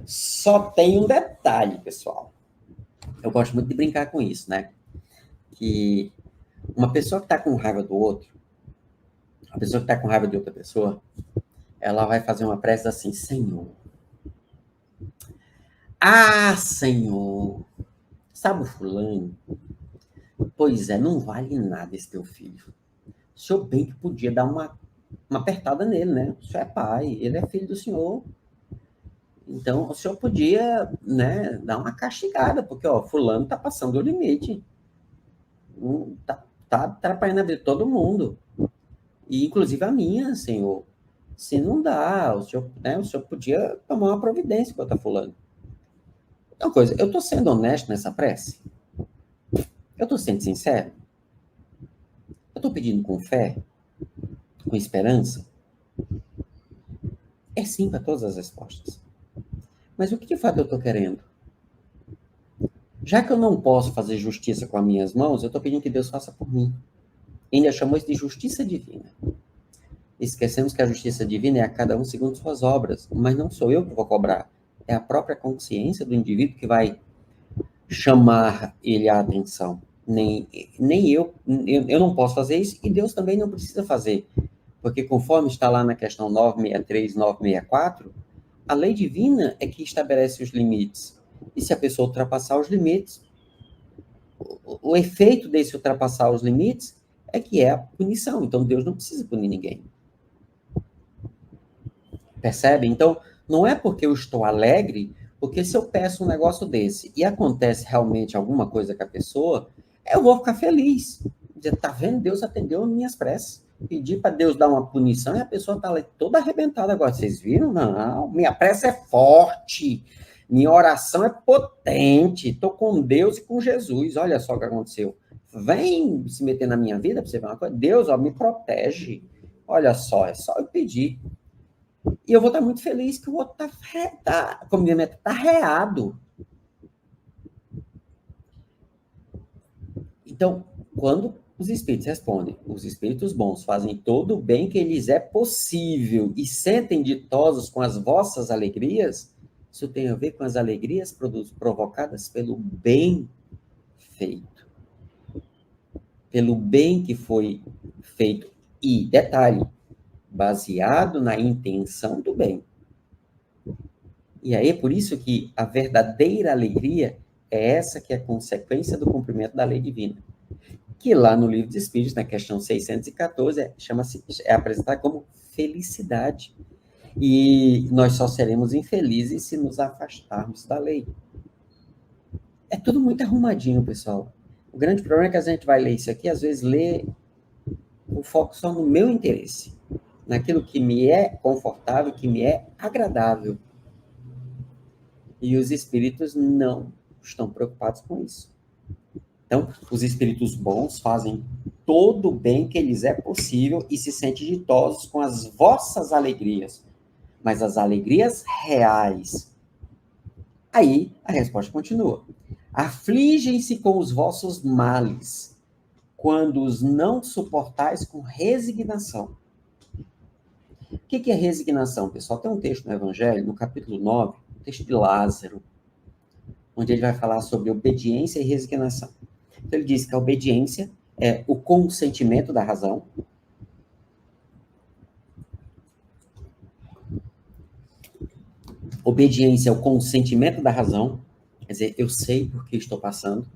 Só tem um detalhe, pessoal. Eu gosto muito de brincar com isso, né? Que uma pessoa que está com raiva do outro, a pessoa que está com raiva de outra pessoa, ela vai fazer uma prece assim: Senhor, Senhor, sabe o fulano? Pois é, não vale nada esse teu filho. O senhor bem que podia dar uma apertada nele, né? O senhor é pai, ele é filho do senhor. Então, o senhor podia, né, dar uma castigada, porque, ó, fulano tá passando o limite. Tá atrapalhando a vida de todo mundo. E, inclusive, a minha, senhor. Se não dá, o senhor podia tomar uma providência contra fulano. Uma coisa, eu tô sendo honesto nessa prece? Eu tô sendo sincero? Eu tô pedindo com fé? Com esperança? É sim para todas as respostas. Mas o que de fato eu estou querendo? Já que eu não posso fazer justiça com as minhas mãos, eu estou pedindo que Deus faça por mim. E ainda chamou isso de justiça divina. Esquecemos que a justiça divina é a cada um segundo suas obras, mas não sou eu que vou cobrar. É a própria consciência do indivíduo que vai chamar ele à atenção. Nem eu não posso fazer isso e Deus também não precisa fazer. Porque conforme está lá na questão 963, 964, a lei divina é que estabelece os limites. E se a pessoa ultrapassar os limites, o efeito desse ultrapassar os limites é que é a punição. Então, Deus não precisa punir ninguém. Percebe? Então, não é porque eu estou alegre, porque se eu peço um negócio desse e acontece realmente alguma coisa com a pessoa, eu vou ficar feliz. Dizer, tá vendo? Deus atendeu minhas preces. Pedi para Deus dar uma punição e a pessoa está ali toda arrebentada agora. Vocês viram? Não, minha prece é forte. Minha oração é potente. Estou com Deus e com Jesus. Olha só o que aconteceu. Vem se meter na minha vida para você ver uma coisa. Deus, ó, me protege. Olha só, é só eu pedir. E eu vou estar muito feliz que o outro tá reado. Então, quando os espíritos respondem, os espíritos bons fazem todo o bem que lhes é possível e sentem ditosos com as vossas alegrias, isso tem a ver com as alegrias provocadas pelo bem feito. Pelo bem que foi feito. E, detalhe, baseado na intenção do bem. E aí, por isso que a verdadeira alegria é essa que é consequência do cumprimento da lei divina. Que lá no Livro dos Espíritos, na questão 614, é apresentada como felicidade. E nós só seremos infelizes se nos afastarmos da lei. É tudo muito arrumadinho, pessoal. O grande problema é que a gente vai ler isso aqui, às vezes lê o foco só no meu interesse, naquilo que me é confortável, que me é agradável. E os espíritos não estão preocupados com isso. Então, os espíritos bons fazem todo o bem que lhes é possível e se sentem ditosos com as vossas alegrias. Mas as alegrias reais. Aí, a resposta continua. Afligem-se com os vossos males, quando os não suportais com resignação. O que é resignação, pessoal? Tem um texto no Evangelho, no capítulo 9, um texto de Lázaro, onde ele vai falar sobre obediência e resignação. Então, ele diz que a obediência é o consentimento da razão. Obediência é o consentimento da razão. Quer dizer, eu sei por que estou passando,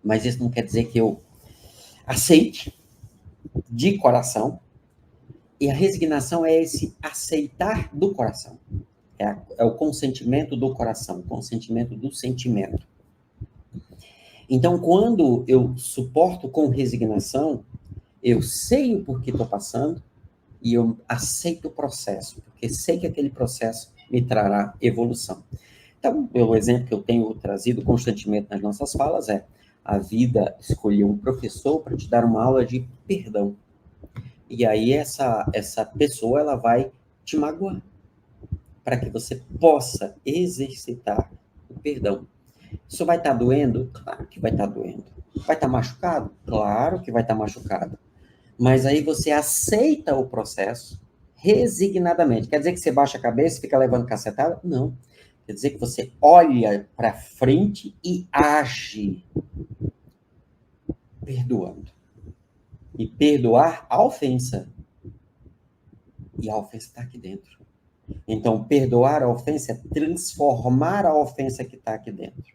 mas isso não quer dizer que eu aceite de coração. E a resignação é esse aceitar do coração. É o consentimento do coração, o consentimento do sentimento. Então, quando eu suporto com resignação, eu sei o porquê estou passando e eu aceito o processo, porque sei que aquele processo me trará evolução. Então, o exemplo que eu tenho trazido constantemente nas nossas falas é: a vida escolheu um professor para te dar uma aula de perdão. E aí essa pessoa ela vai te magoar, para que você possa exercitar o perdão. Isso vai estar doendo? Claro que vai estar doendo. Vai estar machucado? Claro que vai estar machucado. Mas aí você aceita o processo resignadamente. Quer dizer que você baixa a cabeça e fica levando cacetada? Não. Quer dizer que você olha para frente e age perdoando. E perdoar a ofensa. E a ofensa está aqui dentro. Então, perdoar a ofensa é transformar a ofensa que está aqui dentro.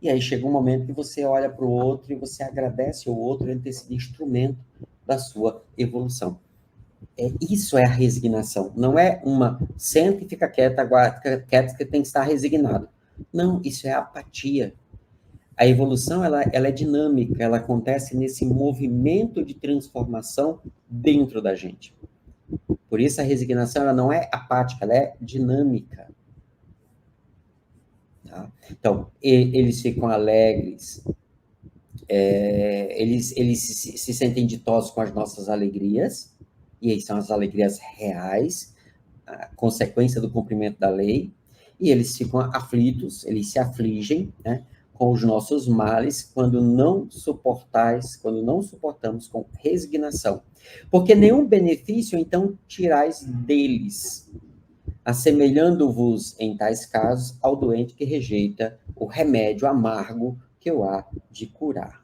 E aí chega um momento que você olha para o outro e você agradece ao outro ele ter sido instrumento da sua evolução. Isso é a resignação. Não é uma senta e fica quieta, aguarda, quieto, que tem que estar resignado. Não, isso é apatia. A evolução, ela é dinâmica, ela acontece nesse movimento de transformação dentro da gente. Por isso, a resignação, ela não é apática, ela é dinâmica. Tá? Então, eles ficam alegres, eles se sentem ditosos com as nossas alegrias, e aí são as alegrias reais, a consequência do cumprimento da lei, e eles ficam aflitos, eles se afligem, né, com os nossos males, quando não suportamos com resignação. Porque nenhum benefício, então, tirais deles, assemelhando-vos, em tais casos, ao doente que rejeita o remédio amargo que o há de curar.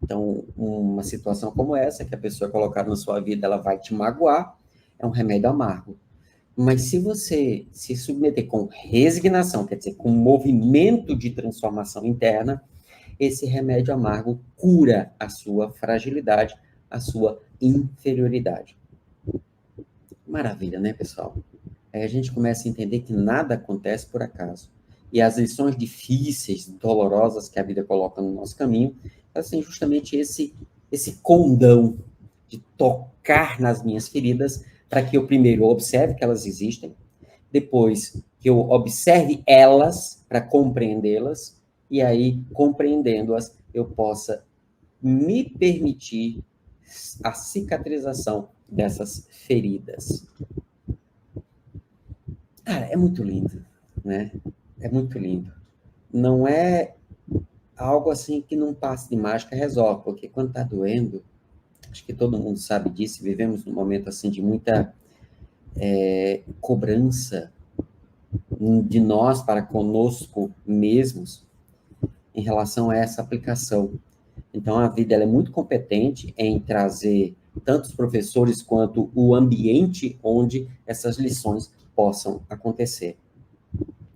Então, uma situação como essa, que a pessoa colocar na sua vida, ela vai te magoar, é um remédio amargo. Mas se você se submeter com resignação, quer dizer, com movimento de transformação interna, esse remédio amargo cura a sua fragilidade, a sua inferioridade. Maravilha, né, pessoal? Aí a gente começa a entender que nada acontece por acaso. E as lições difíceis, dolorosas que a vida coloca no nosso caminho, elas têm justamente esse condão de tocar nas minhas feridas, para que eu primeiro observe que elas existem, depois que eu observe elas para compreendê-las, e aí, compreendendo-as, eu possa me permitir a cicatrização dessas feridas. Cara, é muito lindo, né? É muito lindo. Não é algo assim que num passe de mágica resolve, porque quando está doendo, acho que todo mundo sabe disso, vivemos num momento assim de muita cobrança de nós para conosco mesmos em relação a essa aplicação. Então, a vida ela é muito competente em trazer tanto os professores quanto o ambiente onde essas lições possam acontecer.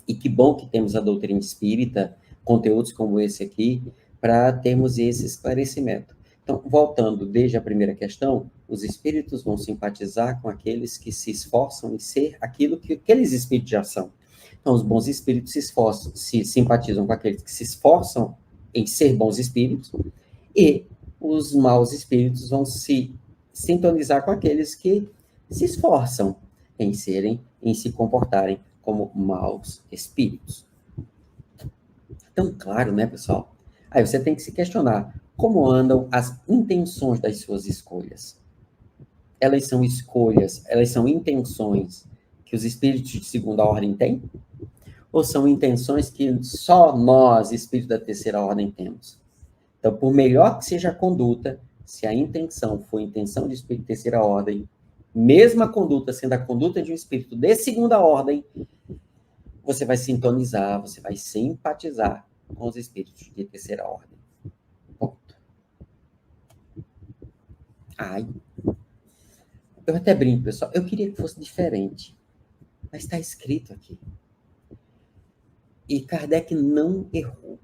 E que bom que temos a doutrina espírita, conteúdos como esse aqui, para termos esse esclarecimento. Então, voltando desde a primeira questão, os espíritos vão simpatizar com aqueles que se esforçam em ser aquilo que aqueles espíritos já são. Então, os bons espíritos se simpatizam com aqueles que se esforçam em ser bons espíritos, e os maus espíritos vão se sintonizar com aqueles que se esforçam em se comportarem como maus espíritos. Então, claro, né, pessoal? Aí você tem que se questionar, como andam as intenções das suas escolhas? Elas são escolhas, elas são intenções que os espíritos de segunda ordem têm? Ou são intenções que só nós, espíritos da terceira ordem, temos? Então, por melhor que seja a conduta, se a intenção for a intenção de espírito de terceira ordem, mesmo a conduta sendo a conduta de um espírito de segunda ordem, você vai sintonizar, você vai simpatizar com os espíritos de terceira ordem. Ponto. Ai. Eu até brinco, pessoal. Eu queria que fosse diferente. Mas está escrito aqui. E Kardec não errou.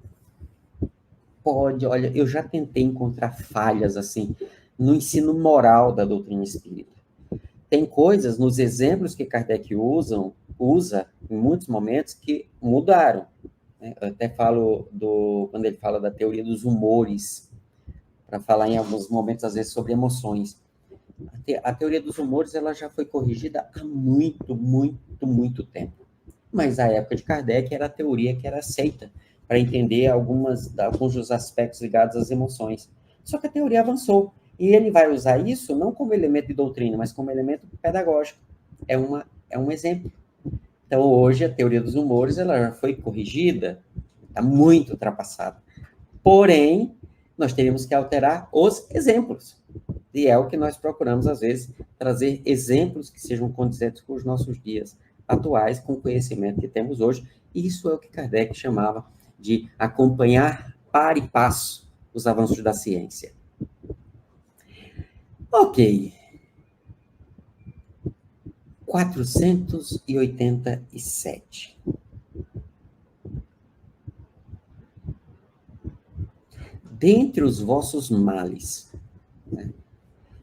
Olha, eu já tentei encontrar falhas, assim, no ensino moral da doutrina espírita. Tem coisas nos exemplos que Kardec usa em muitos momentos que mudaram. Né? Eu até falo quando ele fala da teoria dos humores, para falar em alguns momentos, às vezes, sobre emoções. A teoria dos humores ela já foi corrigida há muito, muito, muito tempo. Mas, à época de Kardec, era a teoria que era aceita para entender alguns dos aspectos ligados às emoções. Só que a teoria avançou. E ele vai usar isso não como elemento de doutrina, mas como elemento pedagógico. É um exemplo. Então, hoje, a teoria dos humores ela já foi corrigida, está muito ultrapassada. Porém, nós teríamos que alterar os exemplos. E é o que nós procuramos, às vezes, trazer exemplos que sejam condizentes com os nossos dias atuais, com o conhecimento que temos hoje. E isso é o que Kardec chamava de acompanhar para e passo os avanços da ciência. Ok. 487. dentre os vossos males, né?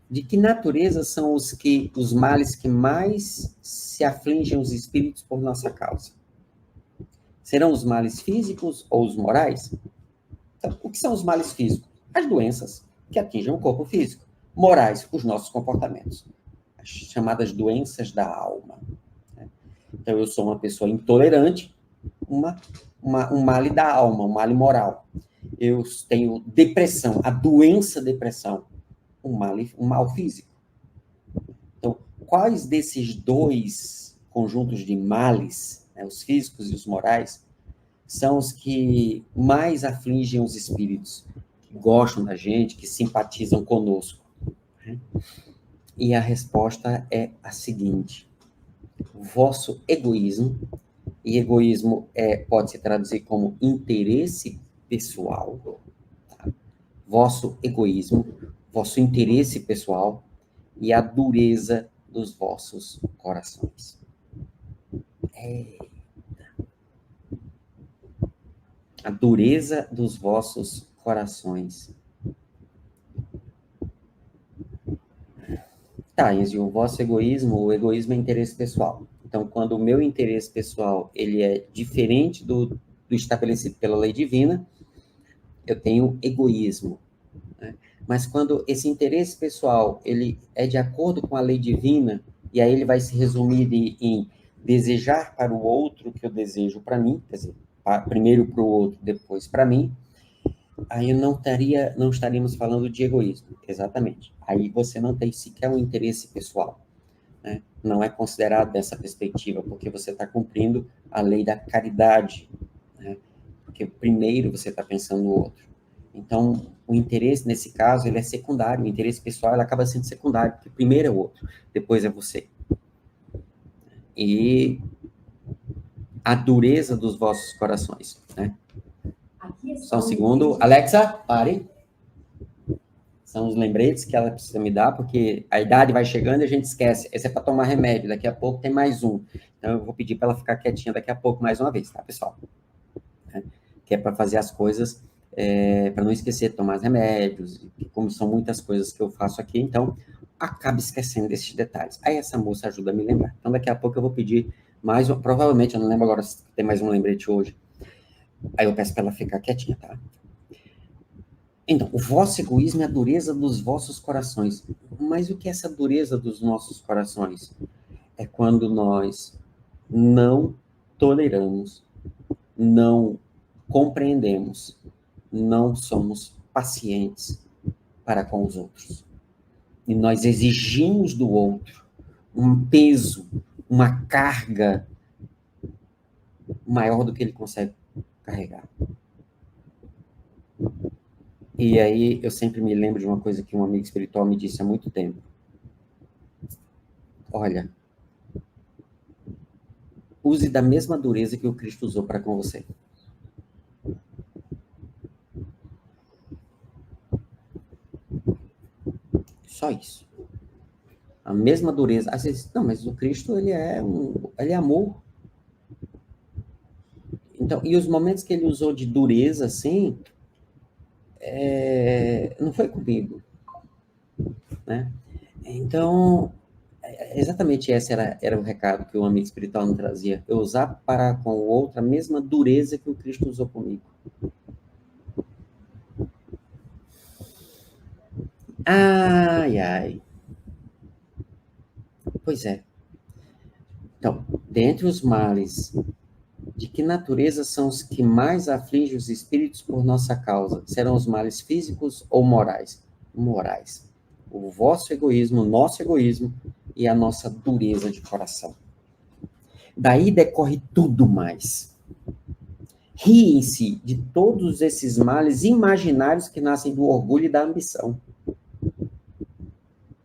De que natureza são os males que mais se afligem os espíritos por nossa causa? Serão os males físicos ou os morais? Então, o que são os males físicos? As doenças que atingem o corpo físico. Morais, os nossos comportamentos. As chamadas doenças da alma. Então, eu sou uma pessoa intolerante, um mal da alma, um mal moral. Eu tenho depressão, a doença depressão, um mal físico. Então, quais desses dois conjuntos de males, né, os físicos e os morais, são os que mais afligem os espíritos, que gostam da gente, que simpatizam conosco? E a resposta é a seguinte: o vosso egoísmo, e egoísmo pode se traduzir como interesse pessoal, tá? Vosso egoísmo, vosso interesse pessoal e a dureza dos vossos corações. A dureza dos vossos corações. Tá, Enzio, o vosso egoísmo, o egoísmo é interesse pessoal. Então, quando o meu interesse pessoal ele é diferente do estabelecido pela lei divina, eu tenho egoísmo, né? Mas quando esse interesse pessoal ele é de acordo com a lei divina, e aí ele vai se resumir em desejar para o outro o que eu desejo para mim, quer dizer, primeiro para o outro, depois para mim, aí não estaríamos falando de egoísmo, exatamente. Aí você não tem sequer um interesse pessoal, né? Não é considerado dessa perspectiva, porque você está cumprindo a lei da caridade, né? Porque primeiro você está pensando no outro. Então, o interesse, nesse caso, ele é secundário. O interesse pessoal, ele acaba sendo secundário, porque primeiro é o outro, depois é você. E a dureza dos vossos corações, né? Só um segundo. Alexa, pare. São os lembretes que ela precisa me dar, porque a idade vai chegando e a gente esquece. Esse é para tomar remédio, daqui a pouco tem mais um. Então, eu vou pedir para ela ficar quietinha daqui a pouco mais uma vez, tá, pessoal? Que é para fazer as coisas, para não esquecer de tomar os remédios, como são muitas coisas que eu faço aqui, então, acaba esquecendo desses detalhes. Aí essa moça ajuda a me lembrar. Então, daqui a pouco eu vou pedir mais um, provavelmente, eu não lembro agora se tem mais um lembrete hoje. Aí eu peço para ela ficar quietinha, tá? Então, o vosso egoísmo é a dureza dos vossos corações. Mas o que é essa dureza dos nossos corações? É quando nós não toleramos, não compreendemos, não somos pacientes para com os outros. E nós exigimos do outro um peso, uma carga maior do que ele consegue carregar. E aí eu sempre me lembro de uma coisa que um amigo espiritual me disse há muito tempo. Olha, use da mesma dureza que o Cristo usou para com você. Só isso. A mesma dureza. Às vezes, não, mas o Cristo, ele é amor. Então, e os momentos que ele usou de dureza, assim, não foi comigo, né? Então, exatamente esse era o recado que o amigo espiritual me trazia. Eu usar para com o outro a mesma dureza que o Cristo usou comigo. Ai, ai. Pois é. Então, dentre os males, de que natureza são os que mais afligem os espíritos por nossa causa? Serão os males físicos ou morais? Morais. O vosso egoísmo, o nosso egoísmo e a nossa dureza de coração. Daí decorre tudo mais. Riem-se de todos esses males imaginários que nascem do orgulho e da ambição.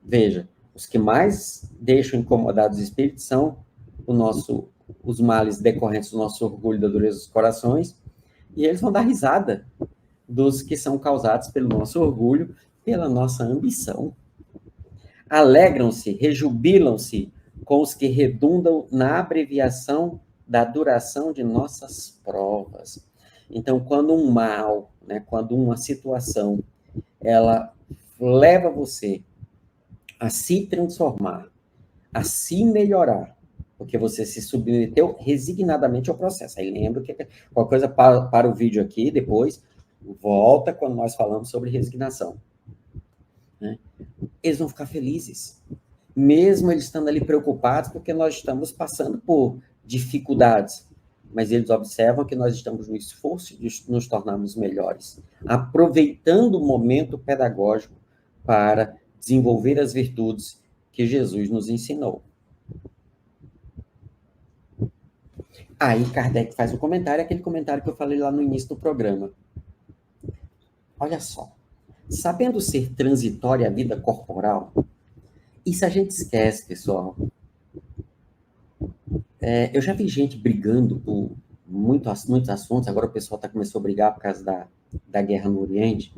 Veja, os que mais deixam incomodados os espíritos são os males decorrentes do nosso orgulho e da dureza dos corações, e eles vão dar risada dos que são causados pelo nosso orgulho, pela nossa ambição. Alegram-se, rejubilam-se com os que redundam na abreviação da duração de nossas provas. Então, quando um mal, né? Quando uma situação, ela leva você a se transformar, a se melhorar, porque você se submeteu resignadamente ao processo. Aí lembra que qualquer coisa para o vídeo aqui, depois volta quando nós falamos sobre resignação. Né? Eles vão ficar felizes, mesmo eles estando ali preocupados, porque nós estamos passando por dificuldades, mas eles observam que nós estamos no esforço de nos tornarmos melhores, aproveitando o momento pedagógico para desenvolver as virtudes que Jesus nos ensinou. Aí Kardec faz um comentário, aquele comentário que eu falei lá no início do programa. Olha só, sabendo ser transitória a vida corporal, isso a gente esquece, pessoal. Eu já vi gente brigando por muitos assuntos, agora o pessoal começou a brigar por causa da guerra no Oriente,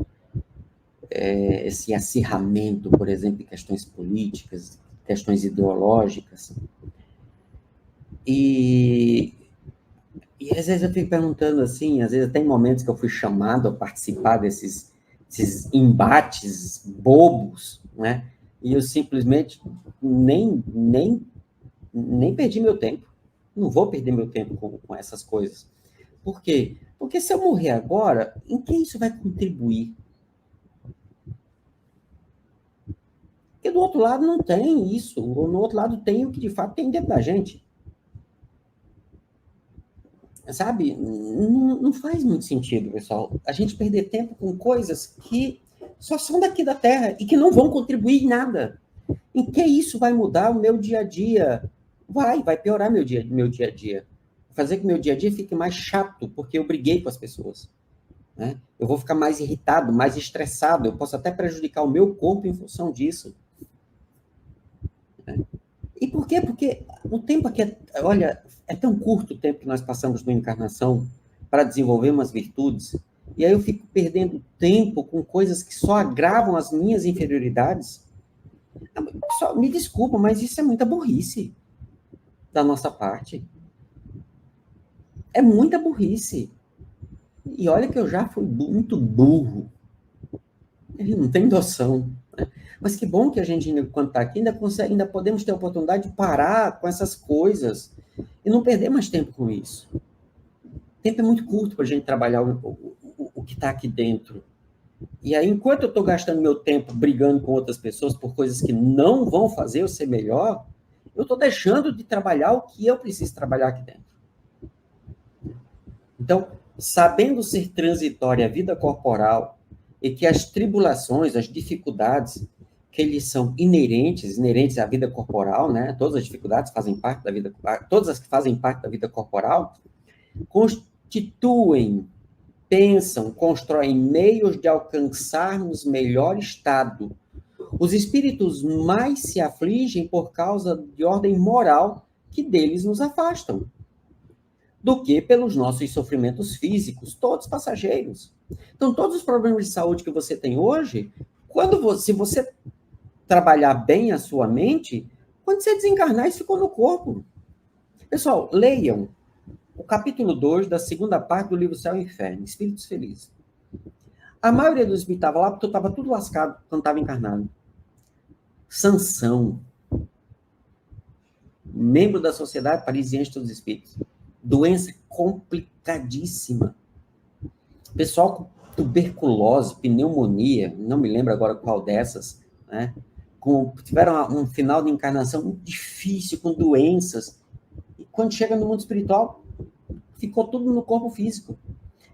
esse acirramento, por exemplo, em questões políticas, questões ideológicas. E às vezes eu fico perguntando assim, às vezes tem momentos que eu fui chamado a participar desses embates bobos, né? E eu simplesmente nem perdi meu tempo. Não vou perder meu tempo com essas coisas. Por quê? Porque se eu morrer agora, em que isso vai contribuir? Porque do outro lado não tem isso. Ou no outro lado tem o que de fato tem dentro da gente. Sabe? Não faz muito sentido, pessoal. A gente perder tempo com coisas que só são daqui da Terra e que não vão contribuir em nada. Em que isso vai mudar o meu dia a dia? Vai piorar meu dia a dia. Fazer que meu dia a dia fique mais chato, porque eu briguei com as pessoas. Né? Eu vou ficar mais irritado, mais estressado. Eu posso até prejudicar o meu corpo em função disso. Né? E por quê? Porque o tempo aqui, olha, é tão curto o tempo que nós passamos na encarnação para desenvolver umas virtudes, e aí eu fico perdendo tempo com coisas que só agravam as minhas inferioridades. Me desculpa, mas isso é muita burrice da nossa parte. É muita burrice. E olha que eu já fui muito burro. Ele não tem noção. Né? Mas que bom que a gente, quando está aqui, ainda podemos ter a oportunidade de parar com essas coisas e não perder mais tempo com isso. O tempo é muito curto para a gente trabalhar o que está aqui dentro. E aí, enquanto eu estou gastando meu tempo brigando com outras pessoas por coisas que não vão fazer eu ser melhor, eu estou deixando de trabalhar o que eu preciso trabalhar aqui dentro. Então, sabendo ser transitória a vida corporal e que as tribulações, as dificuldades, que eles são inerentes à vida corporal, né? Todas as dificuldades fazem parte da vida, todas as que fazem parte da vida corporal, constituem, pensam, constroem meios de alcançarmos melhor estado. Os espíritos mais se afligem por causa de ordem moral que deles nos afastam, do que pelos nossos sofrimentos físicos, todos passageiros. Então, todos os problemas de saúde que você tem hoje, se você trabalhar bem a sua mente, quando você desencarnar, isso ficou no corpo. Pessoal, leiam o capítulo 2 da segunda parte do livro Céu e Inferno, Espíritos Felizes. A maioria dos espíritos estava lá porque estava tudo lascado quando estava encarnado. Sansão, membro da Sociedade Parisiense dos Espíritos. Doença complicadíssima. Pessoal com tuberculose, pneumonia, não me lembro agora qual dessas, né? Tiveram um final de encarnação muito difícil, com doenças. E quando chega no mundo espiritual, ficou tudo no corpo físico.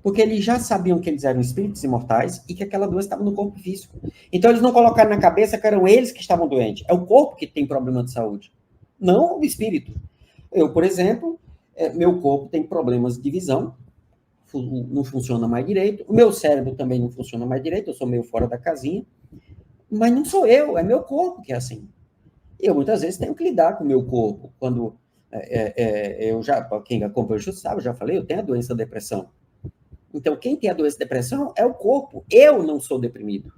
Porque eles já sabiam que eles eram espíritos imortais e que aquela doença estava no corpo físico. Então eles não colocaram na cabeça que eram eles que estavam doentes. É o corpo que tem problema de saúde, não o espírito. Eu, por exemplo, meu corpo tem problemas de visão, não funciona mais direito. O meu cérebro também não funciona mais direito, eu sou meio fora da casinha. Mas não sou eu, é meu corpo que é assim. Eu, muitas vezes, tenho que lidar com o meu corpo. Quando quem acompanha o sabe, eu já falei, eu tenho a doença da depressão. Então, quem tem a doença da depressão é o corpo. Eu não sou deprimido.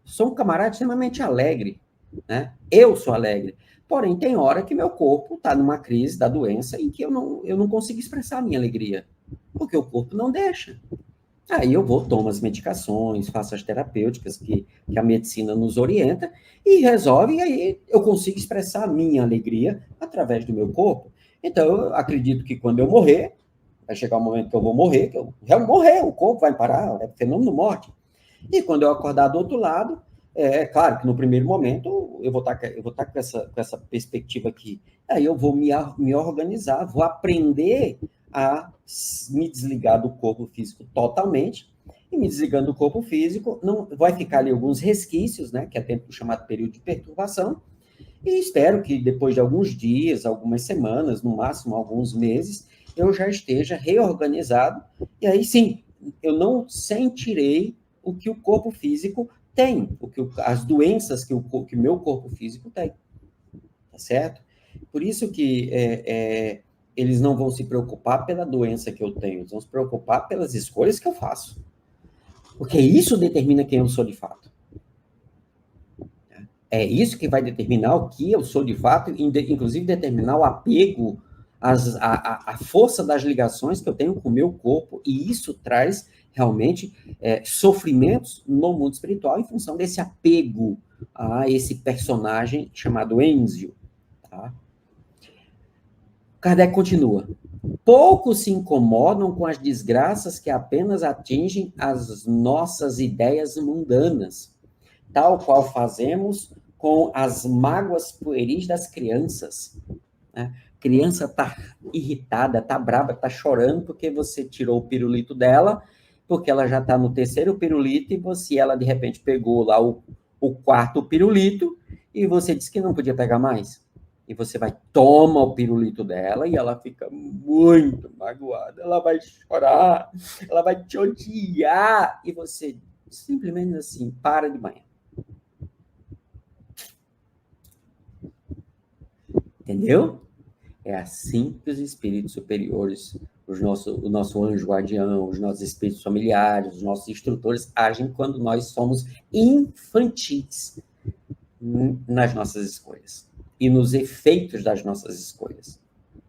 Sou um camarada extremamente alegre. Né? Eu sou alegre. Porém, tem hora que meu corpo está numa crise da doença em que eu não consigo expressar a minha alegria. Porque o corpo não deixa. Aí eu vou, tomo as medicações, faço as terapêuticas que a medicina nos orienta e resolve, e aí eu consigo expressar a minha alegria através do meu corpo. Então, eu acredito que quando eu morrer, vai chegar o momento que eu vou morrer, que eu vou morrer, o corpo vai parar, é fenômeno morte. E quando eu acordar do outro lado, é claro que no primeiro momento eu vou estar com essa perspectiva aqui. Aí eu vou me organizar, vou aprender a me desligar do corpo físico totalmente, e me desligando do corpo físico, não vai ficar ali alguns resquícios, né, que é tempo chamado período de perturbação, e espero que depois de alguns dias, algumas semanas, no máximo alguns meses, eu já esteja reorganizado, e aí sim, eu não sentirei o que o corpo físico tem, as doenças que o meu corpo físico tem, tá certo? Por isso que eles não vão se preocupar pela doença que eu tenho, eles vão se preocupar pelas escolhas que eu faço. Porque isso determina quem eu sou de fato. É isso que vai determinar o que eu sou de fato, inclusive determinar o apego, a força das ligações que eu tenho com o meu corpo, e isso traz realmente sofrimentos no mundo espiritual em função desse apego a esse personagem chamado Enzio. Tá? Kardec continua. Poucos se incomodam com as desgraças que apenas atingem as nossas ideias mundanas, tal qual fazemos com as mágoas pueris das crianças. Né? A criança está irritada, está brava, está chorando porque você tirou o pirulito dela, porque ela já está no terceiro pirulito e ela de repente pegou lá o quarto pirulito e você disse que não podia pegar mais. E você vai, toma o pirulito dela e ela fica muito magoada. Ela vai chorar, ela vai te odiar. E você simplesmente assim, para de manhã. Entendeu? É assim que os espíritos superiores, o nosso anjo guardião, os nossos espíritos familiares, os nossos instrutores agem quando nós somos infantis nas nossas escolhas e nos efeitos das nossas escolhas.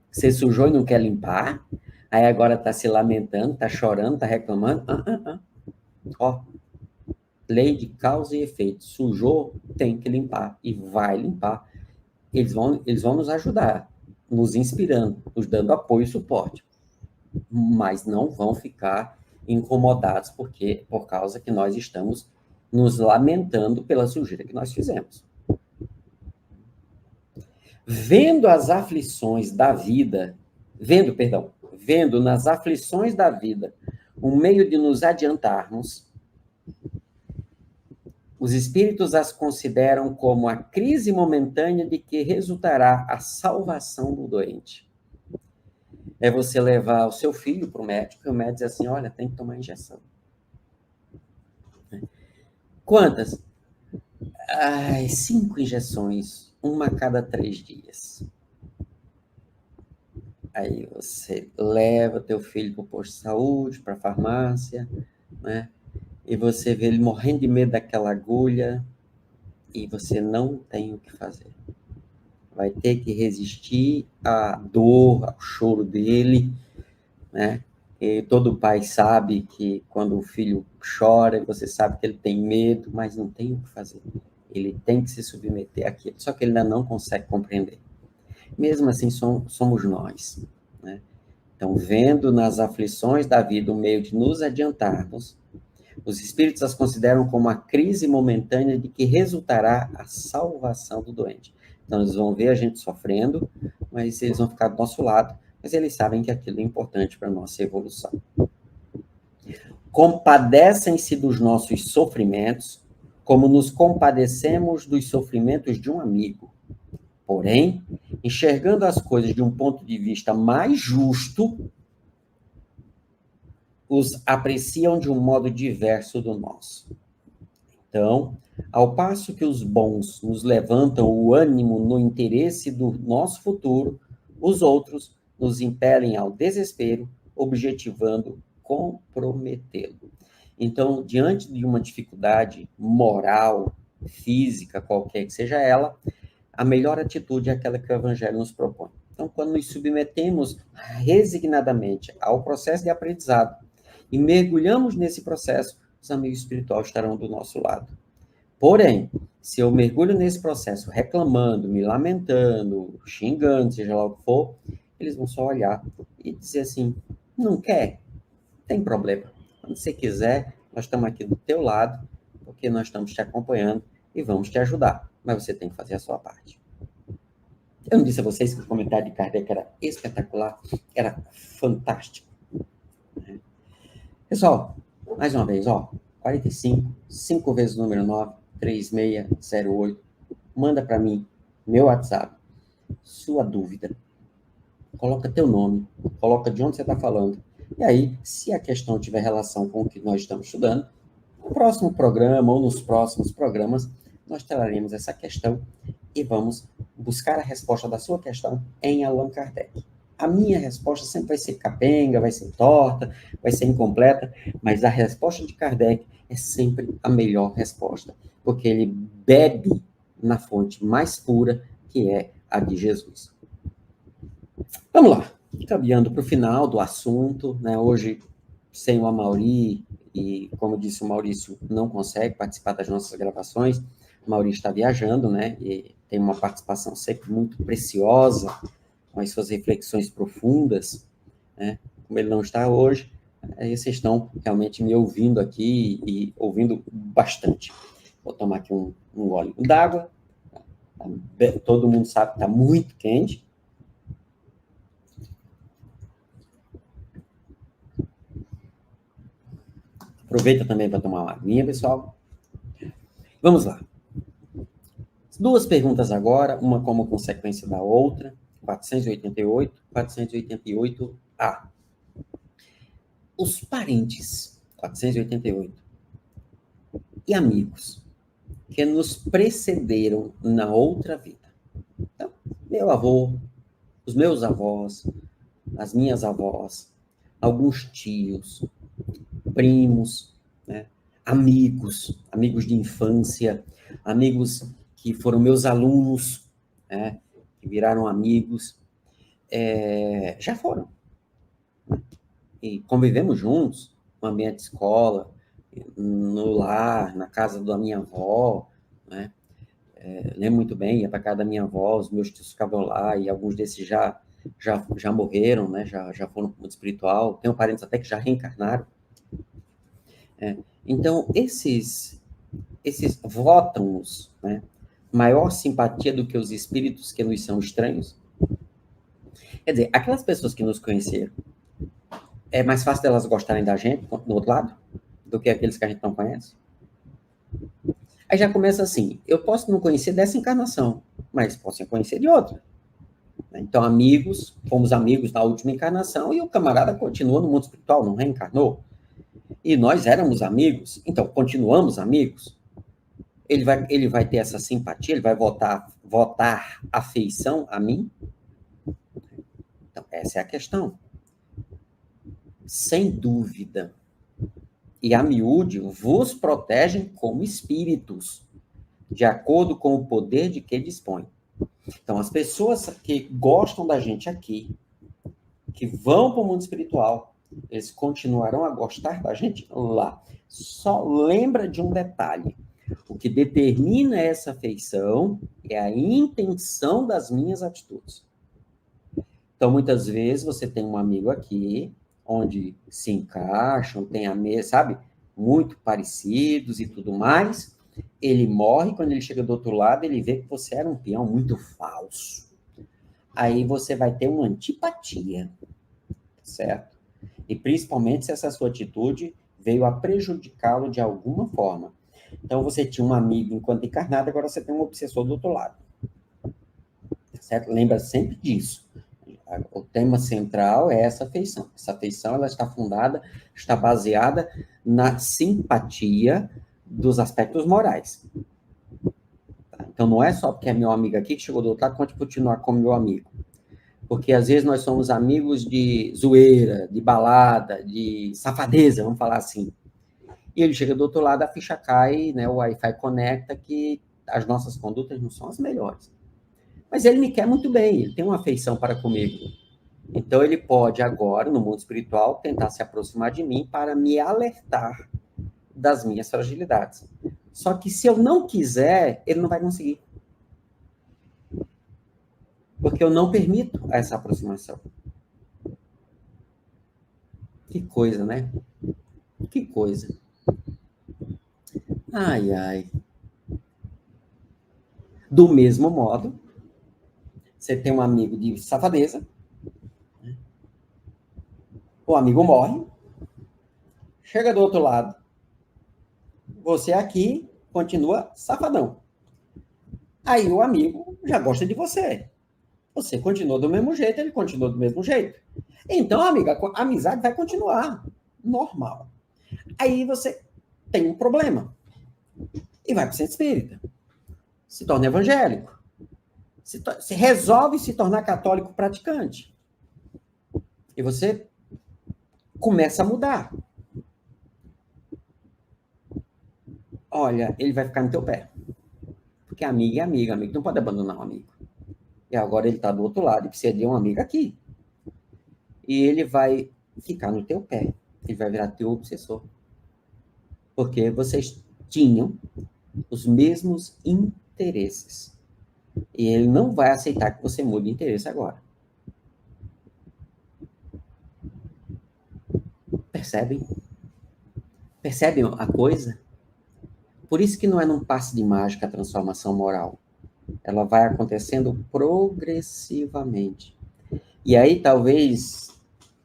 Você sujou e não quer limpar, aí agora está se lamentando, está chorando, está reclamando. Ó, lei de causa e efeito. Sujou, tem que limpar e vai limpar. Eles vão nos ajudar, nos inspirando, nos dando apoio e suporte, mas não vão ficar incomodados por causa que nós estamos nos lamentando pela sujeira que nós fizemos. Vendo nas aflições da vida um meio de nos adiantarmos, os espíritos as consideram como a crise momentânea de que resultará a salvação do doente. É você levar o seu filho para o médico e o médico diz assim, olha, tem que tomar injeção. Quantas? 5 injeções, uma a cada 3 dias. Aí você leva teu filho para o posto de saúde, para a farmácia, né? E você vê ele morrendo de medo daquela agulha e você não tem o que fazer. Vai ter que resistir à dor, ao choro dele, né? E todo pai sabe que quando o filho chora, você sabe que ele tem medo, mas não tem o que fazer. Ele tem que se submeter àquilo, só que ele ainda não consegue compreender. Mesmo assim, somos nós, né? Então, vendo nas aflições da vida um meio de nos adiantarmos, os espíritos as consideram como a crise momentânea de que resultará a salvação do doente. Então, eles vão ver a gente sofrendo, mas eles vão ficar do nosso lado, mas eles sabem que aquilo é importante para a nossa evolução. Compadecem-se dos nossos sofrimentos, como nos compadecemos dos sofrimentos de um amigo. Porém, enxergando as coisas de um ponto de vista mais justo, os apreciam de um modo diverso do nosso. Então, ao passo que os bons nos levantam o ânimo no interesse do nosso futuro, os outros nos impelem ao desespero, objetivando comprometê-lo. Então, diante de uma dificuldade moral, física, qualquer que seja ela, a melhor atitude é aquela que o Evangelho nos propõe. Então, quando nos submetemos resignadamente ao processo de aprendizado e mergulhamos nesse processo, os amigos espirituais estarão do nosso lado. Porém, se eu mergulho nesse processo reclamando, me lamentando, xingando, seja lá o que for, eles vão só olhar e dizer assim, não quer? Tem problema. Quando você quiser, nós estamos aqui do teu lado, porque nós estamos te acompanhando e vamos te ajudar. Mas você tem que fazer a sua parte. Eu não disse a vocês que o comentário de Kardec era espetacular, era fantástico. Pessoal, mais uma vez, 45, 5 vezes o número 9, 3608. Manda para mim, meu WhatsApp, sua dúvida. Coloca teu nome, coloca de onde você está falando. E aí, se a questão tiver relação com o que nós estamos estudando, no próximo programa ou nos próximos programas, nós traremos essa questão e vamos buscar a resposta da sua questão em Allan Kardec. A minha resposta sempre vai ser capenga, vai ser torta, vai ser incompleta, mas a resposta de Kardec é sempre a melhor resposta, porque ele bebe na fonte mais pura, que é a de Jesus. Vamos lá, caminhando para o final do assunto, né? Hoje, sem o Amaury, e como disse o Maurício, não consegue participar das nossas gravações, o Maurício está viajando, né? E tem uma participação sempre muito preciosa, com as suas reflexões profundas, né? Como ele não está hoje, aí vocês estão realmente me ouvindo aqui e ouvindo bastante. Vou tomar aqui um gole d'água. Todo mundo sabe que está muito quente. Aproveita também para tomar uma aguinha, pessoal. Vamos lá. Duas perguntas agora, uma como consequência da outra. 488, 488A. Os parentes, 488, e amigos que nos precederam na outra vida. Então, meu avô, os meus avós, as minhas avós, alguns tios, primos, né? Amigos de infância, amigos que foram meus alunos, né? Que viraram amigos, já foram. E convivemos juntos, no ambiente de escola, no lar, na casa da minha avó, né? Lembro muito bem, ia para casa da minha avó, os meus tios ficavam lá, e alguns desses já morreram, né? Já foram para o mundo espiritual, tenho parentes até que já reencarnaram. Então, esses votam-nos, né, maior simpatia do que os espíritos que nos são estranhos. Quer dizer, aquelas pessoas que nos conheceram, é mais fácil delas gostarem da gente, do outro lado, do que aqueles que a gente não conhece? Aí já começa assim, eu posso não conhecer dessa encarnação, mas posso conhecer de outra. Então, amigos, fomos amigos na última encarnação e o camarada continua no mundo espiritual, não reencarnou. E nós éramos amigos, então continuamos amigos. Ele vai ter essa simpatia, ele vai votar afeição a mim? Então, essa é a questão. Sem dúvida. E a miúde vos protegem como espíritos, de acordo com o poder de que dispõe. Então, as pessoas que gostam da gente aqui, que vão para o mundo espiritual, eles continuarão a gostar da gente lá. Só lembra de um detalhe. O que determina essa afeição é a intenção das minhas atitudes. Então, muitas vezes, você tem um amigo aqui, onde se encaixam, tem sabe, muito parecidos e tudo mais. Ele morre, quando ele chega do outro lado, ele vê que você era um peão muito falso. Aí você vai ter uma antipatia, certo? E principalmente se essa sua atitude veio a prejudicá-lo de alguma forma. Então, você tinha um amigo enquanto encarnado, agora você tem um obsessor do outro lado. Certo? Lembra sempre disso. O tema central é essa afeição. Essa afeição, ela está baseada na simpatia dos aspectos morais. Tá? Então, não é só porque é meu amigo aqui que chegou do outro lado, pode continuar como meu amigo. Porque, às vezes, nós somos amigos de zoeira, de balada, de safadeza, vamos falar assim. E ele chega do outro lado, a ficha cai, né, o Wi-Fi conecta que as nossas condutas não são as melhores. Mas ele me quer muito bem, ele tem uma afeição para comigo. Então, ele pode agora, no mundo espiritual, tentar se aproximar de mim para me alertar das minhas fragilidades. Só que se eu não quiser, ele não vai conseguir. Porque eu não permito essa aproximação. Que coisa, né? Que coisa. Ai, ai. Do mesmo modo, você tem um amigo de safadeza, o amigo morre, chega do outro lado, você aqui continua safadão. Aí o amigo já gosta de você. Você continua do mesmo jeito, ele continua do mesmo jeito. Então, amiga, a amizade vai continuar normal. Aí você tem um problema e vai para o centro espírita. Se torna evangélico. Se resolve se tornar católico praticante. E você começa a mudar. Olha, ele vai ficar no teu pé. Porque amigo é amigo, amigo não pode abandonar um amigo. E agora ele está do outro lado e precisa de um amigo aqui. E ele vai ficar no teu pé. Ele vai virar teu obsessor. Porque vocês tinham os mesmos interesses. E ele não vai aceitar que você mude de interesse agora. Percebem? Percebem a coisa? Por isso que não é num passe de mágica a transformação moral. Ela vai acontecendo progressivamente. E aí, talvez,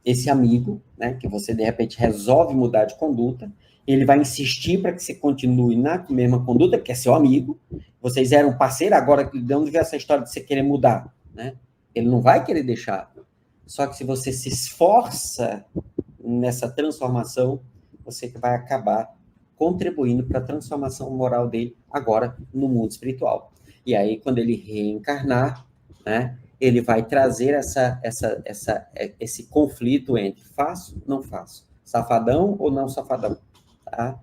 esse amigo, né, que você, de repente, resolve mudar de conduta, ele vai insistir para que você continue na mesma conduta, porque é seu amigo, vocês eram parceiros, agora, de onde veio essa história de você querer mudar? Né? Ele não vai querer deixar. Só que se você se esforça nessa transformação, você vai acabar contribuindo para a transformação moral dele agora no mundo espiritual. E aí, quando ele reencarnar, né, ele vai trazer esse conflito entre faço, não faço, safadão ou não safadão. Tá?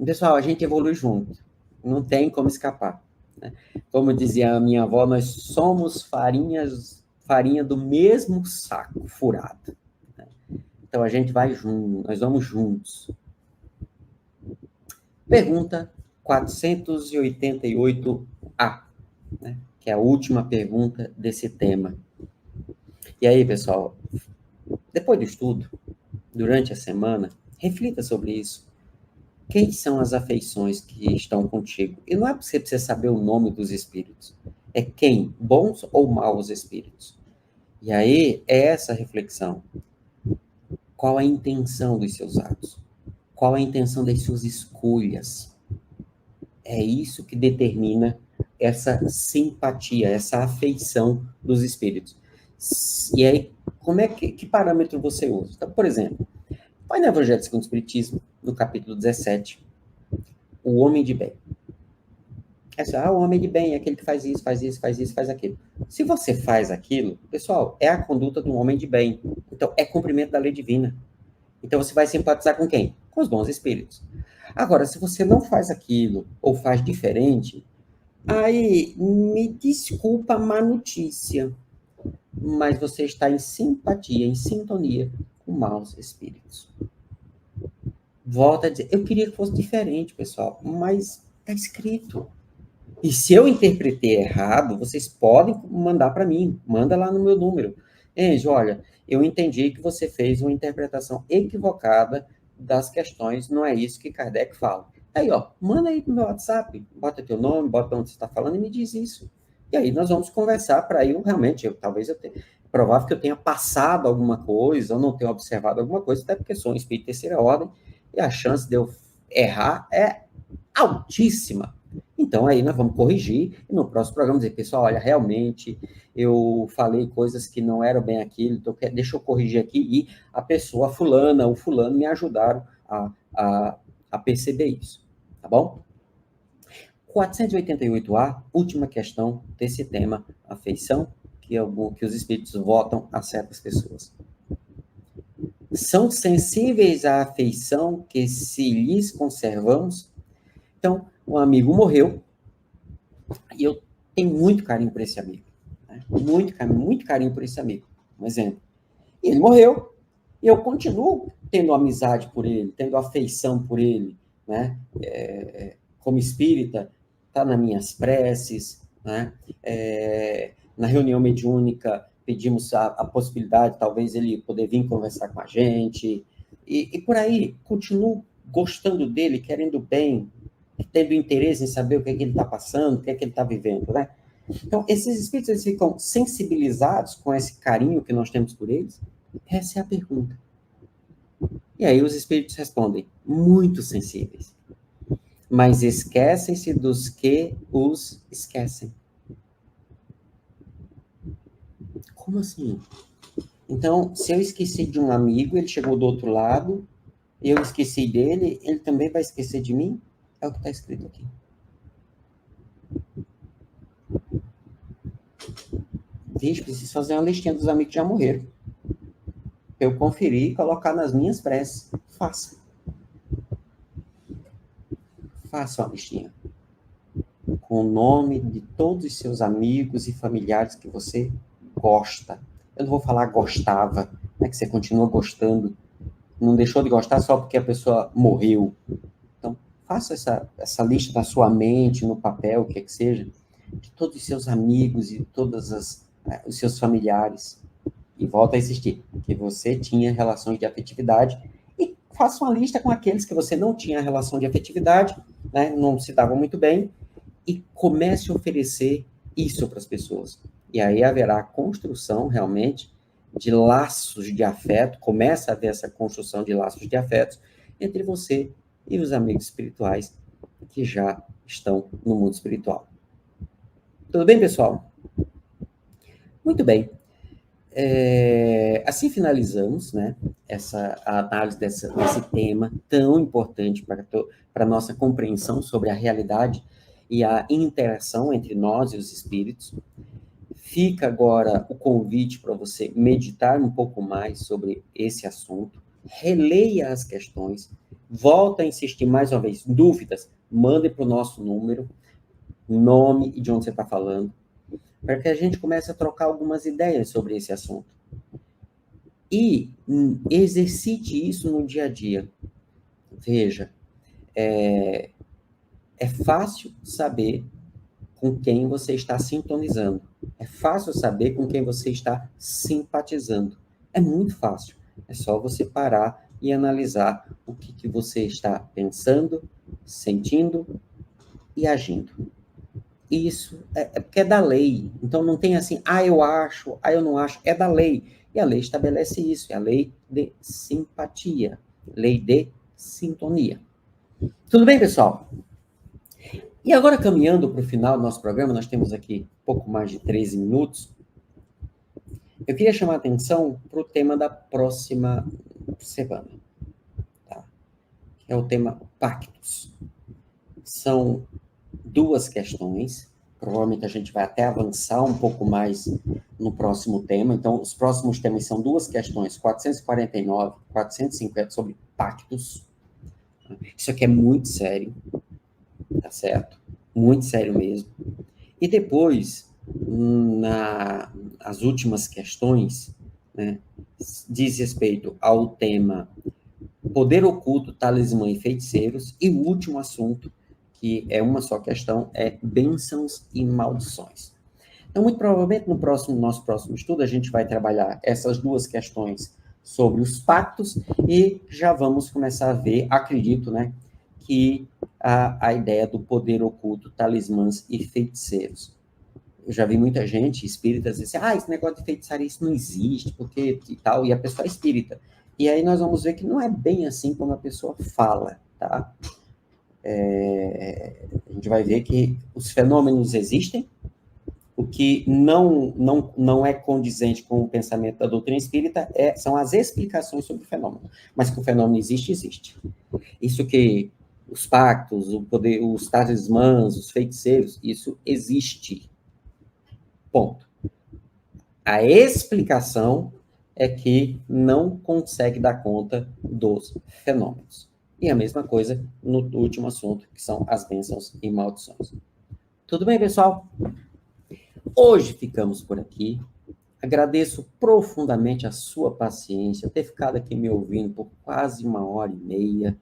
Pessoal, a gente evolui junto, não tem como escapar. Né? Como dizia a minha avó, nós somos farinha do mesmo saco furado. Né? Então a gente vai junto, nós vamos juntos. Pergunta 488A, né? Que é a última pergunta desse tema. E aí, pessoal, depois do estudo, durante a semana, reflita sobre isso. Quem são as afeições que estão contigo? E não é porque você precisa saber o nome dos espíritos. É quem? Bons ou maus espíritos? E aí, é essa reflexão. Qual a intenção dos seus atos? Qual a intenção das suas escolhas? É isso que determina essa simpatia, essa afeição dos espíritos. E aí, que parâmetro você usa? Então, por exemplo, vai no Evangelho segundo o Espiritismo, no capítulo 17, o homem de bem. O homem de bem é aquele que faz isso, faz isso, faz isso, faz aquilo. Se você faz aquilo, pessoal, é a conduta de um homem de bem. Então, é cumprimento da lei divina. Então, você vai simpatizar com quem? Com os bons espíritos. Agora, se você não faz aquilo, ou faz diferente, aí, me desculpa a má notícia, mas você está em simpatia, em sintonia com maus espíritos. Volto a dizer, eu queria que fosse diferente, pessoal, mas está escrito. E se eu interpretei errado, vocês podem mandar para mim, manda lá no meu número. Enzo, olha, eu entendi que você fez uma interpretação equivocada das questões, não é isso que Kardec fala. Aí, ó, manda aí no meu WhatsApp, bota teu nome, bota onde você está falando e me diz isso. E aí nós vamos conversar para eu realmente, talvez eu tenha, provável que eu tenha passado alguma coisa, ou não tenha observado alguma coisa, até porque sou um espírito de terceira ordem, e a chance de eu errar é altíssima. Então, aí nós vamos corrigir, e no próximo programa dizer, pessoal, olha, realmente, eu falei coisas que não eram bem aquilo, então deixa eu corrigir aqui, e a pessoa, a fulana, o fulano me ajudaram a perceber isso, tá bom? 488A, última questão desse tema, afeição, que os espíritos votam a certas pessoas. São sensíveis à afeição que se lhes conservamos? Então, um amigo morreu, e eu tenho muito carinho por esse amigo. Né? muito carinho por esse amigo, um exemplo. E ele morreu, e eu continuo tendo amizade por ele, tendo afeição por ele, né? Como espírita, está nas minhas preces, né? Na reunião mediúnica, pedimos a possibilidade, talvez, ele poder vir conversar com a gente, e por aí, continuo gostando dele, querendo bem, tendo interesse em saber o que é que ele está passando, o que é que ele está vivendo, né? Então, esses espíritos, eles ficam sensibilizados com esse carinho que nós temos por eles? Essa é a pergunta. E aí os espíritos respondem, muito sensíveis. Mas esquecem-se dos que os esquecem. Como assim? Então, se eu esqueci de um amigo, ele chegou do outro lado, eu esqueci dele, ele também vai esquecer de mim? É o que está escrito aqui. Vixe, preciso fazer uma listinha dos amigos que já morreram. Eu conferir e colocar nas minhas preces. Faça. Faça uma listinha. Com o nome de todos os seus amigos e familiares que você gosta. Eu não vou falar gostava, né, que você continua gostando. Não deixou de gostar só porque a pessoa morreu. Então, faça essa lista na sua mente, no papel, o que é que seja, de todos os seus amigos e todos os seus familiares. E volta a insistir, que você tinha relações de afetividade, e faça uma lista com aqueles que você não tinha relação de afetividade, né, não se davam muito bem, e comece a oferecer isso para as pessoas. E aí haverá a construção, realmente, de laços de afeto, começa a haver essa construção de laços de afetos entre você e os amigos espirituais que já estão no mundo espiritual. Tudo bem, pessoal? Muito bem. Assim finalizamos, né, a análise desse tema tão importante para a nossa compreensão sobre a realidade e a interação entre nós e os espíritos. Fica agora o convite para você meditar um pouco mais sobre esse assunto, releia as questões, volta a insistir mais uma vez, dúvidas, mande para o nosso número, nome e de onde você está falando, para que a gente comece a trocar algumas ideias sobre esse assunto. E exercite isso no dia a dia. Veja, é fácil saber com quem você está sintonizando. É fácil saber com quem você está simpatizando. É muito fácil. É só você parar e analisar o que você está pensando, sentindo e agindo. Isso é porque é da lei. Então não tem assim, eu acho, eu não acho. É da lei. E a lei estabelece isso. É a lei de simpatia. Lei de sintonia. Tudo bem, pessoal? E agora, caminhando para o final do nosso programa, nós temos aqui pouco mais de 13 minutos. Eu queria chamar a atenção para o tema da próxima semana. Tá? É o tema pactos. São 2 questões. Provavelmente a gente vai até avançar um pouco mais no próximo tema. Então, os próximos temas são 2 questões, 449, 450, sobre pactos. Isso aqui é muito sério. Tá certo? Muito sério mesmo. E depois, as últimas questões, né, diz respeito ao tema poder oculto, talismã e feiticeiros, e o último assunto, que é uma só questão, é bênçãos e maldições. Então, muito provavelmente, no nosso próximo estudo, a gente vai trabalhar essas 2 questões sobre os pactos, e já vamos começar a ver, acredito, né, que a ideia do poder oculto, talismãs e feiticeiros. Eu já vi muita gente espírita dizer assim, esse negócio de feitiçaria, isso não existe, porque e tal, e a pessoa é espírita. E aí nós vamos ver que não é bem assim como a pessoa fala, tá? A gente vai ver que os fenômenos existem, o que não é condizente com o pensamento da doutrina espírita são as explicações sobre o fenômeno. Mas que o fenômeno existe, existe. Isso que os pactos, o poder, os talismãs, os feiticeiros, isso existe. Ponto. A explicação é que não consegue dar conta dos fenômenos. E a mesma coisa no último assunto, que são as bênçãos e maldições. Tudo bem, pessoal? Hoje ficamos por aqui. Agradeço profundamente a sua paciência, ter ficado aqui me ouvindo por quase 1h30,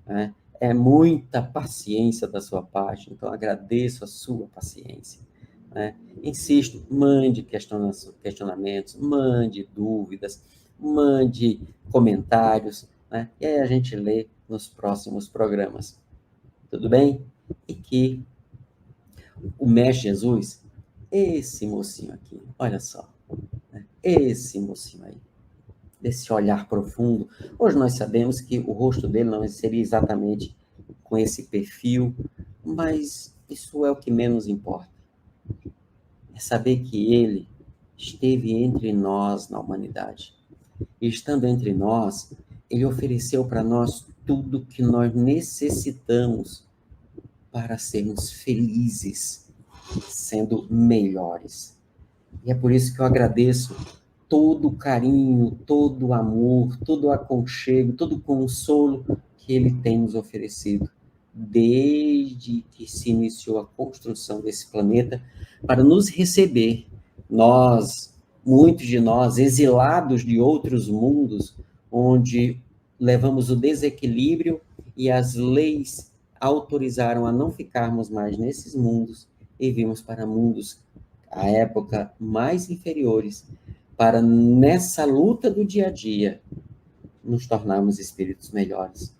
né? É muita paciência da sua parte, então agradeço a sua paciência, né? Insisto, mande questionamentos, mande dúvidas, mande comentários, né? E aí a gente lê nos próximos programas. Tudo bem? E que o Mestre Jesus, esse mocinho aqui, olha só, né? Esse mocinho aí, desse olhar profundo. Hoje nós sabemos que o rosto dele não seria exatamente com esse perfil, mas isso é o que menos importa. É saber que ele esteve entre nós na humanidade. E estando entre nós, ele ofereceu para nós tudo que nós necessitamos para sermos felizes, sendo melhores. E é por isso que eu agradeço todo o carinho, todo o amor, todo o aconchego, todo o consolo que ele tem nos oferecido desde que se iniciou a construção desse planeta para nos receber. Nós, muitos de nós, exilados de outros mundos, onde levamos o desequilíbrio e as leis autorizaram a não ficarmos mais nesses mundos e vimos para mundos, à época, mais inferiores, para, nessa luta do dia a dia, nos tornarmos espíritos melhores.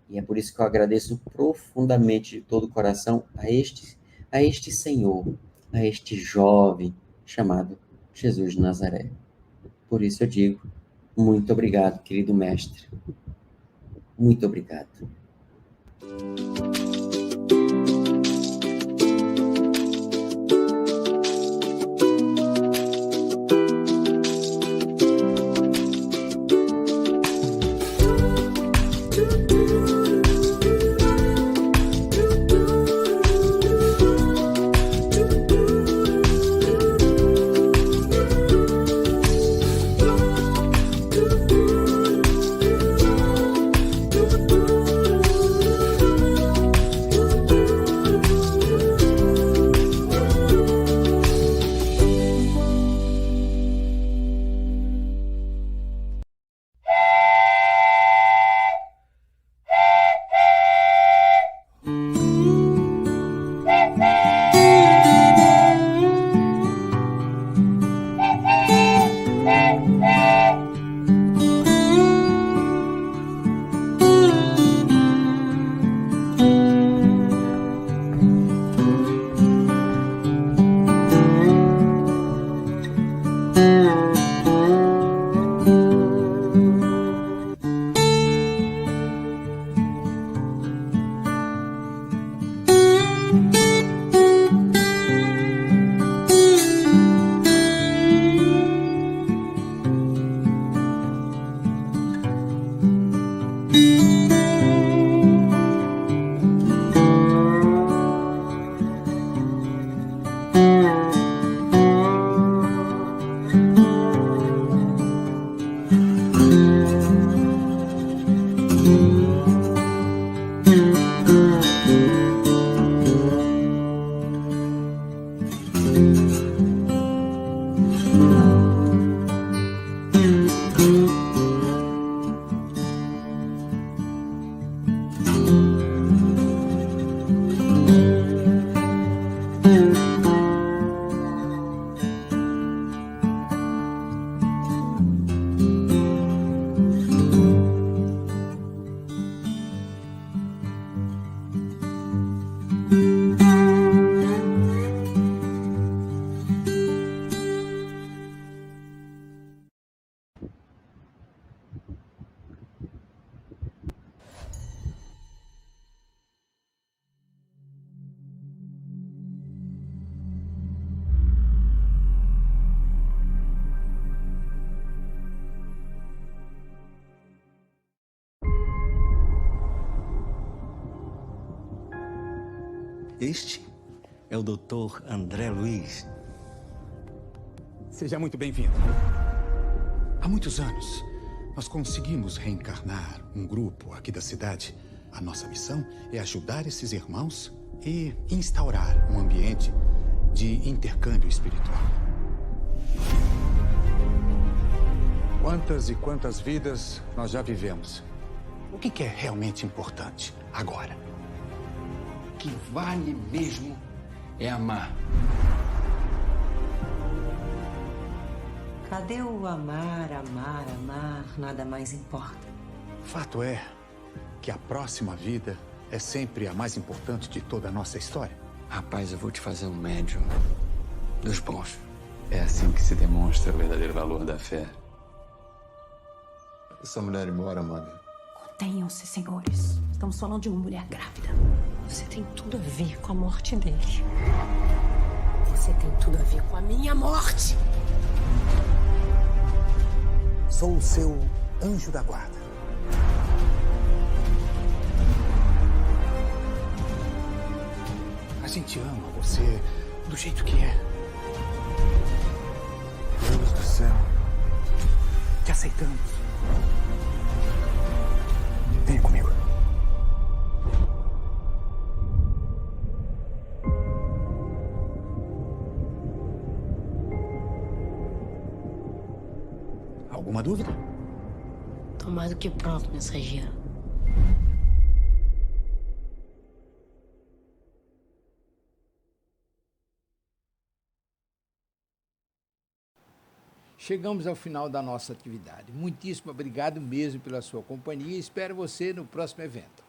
E é por isso que eu agradeço profundamente de todo o coração a este Senhor, a este jovem chamado Jesus de Nazaré. Por isso eu digo, muito obrigado, querido mestre. Muito obrigado. Este é o Dr. André Luiz. Seja muito bem-vindo. Há muitos anos, nós conseguimos reencarnar um grupo aqui da cidade. A nossa missão é ajudar esses irmãos e instaurar um ambiente de intercâmbio espiritual. Quantas e quantas vidas nós já vivemos? O que é realmente importante agora? O que vale mesmo é amar. Cadê o amar, amar, amar? Nada mais importa. Fato é que a próxima vida é sempre a mais importante de toda a nossa história. Rapaz, eu vou te fazer um médium dos bons. É assim que se demonstra o verdadeiro valor da fé. Essa mulher ir embora, mano. Contenham-se, senhores. Estamos falando de uma mulher grávida. Você tem tudo a ver com a morte dele. Você tem tudo a ver com a minha morte. Sou o seu anjo da guarda. A gente ama você do jeito que é. Deus do céu. Te aceitamos. Venha comigo. Alguma dúvida? Tô mais do que pronto, mensageiro. Chegamos ao final da nossa atividade. Muitíssimo obrigado mesmo pela sua companhia e espero você no próximo evento.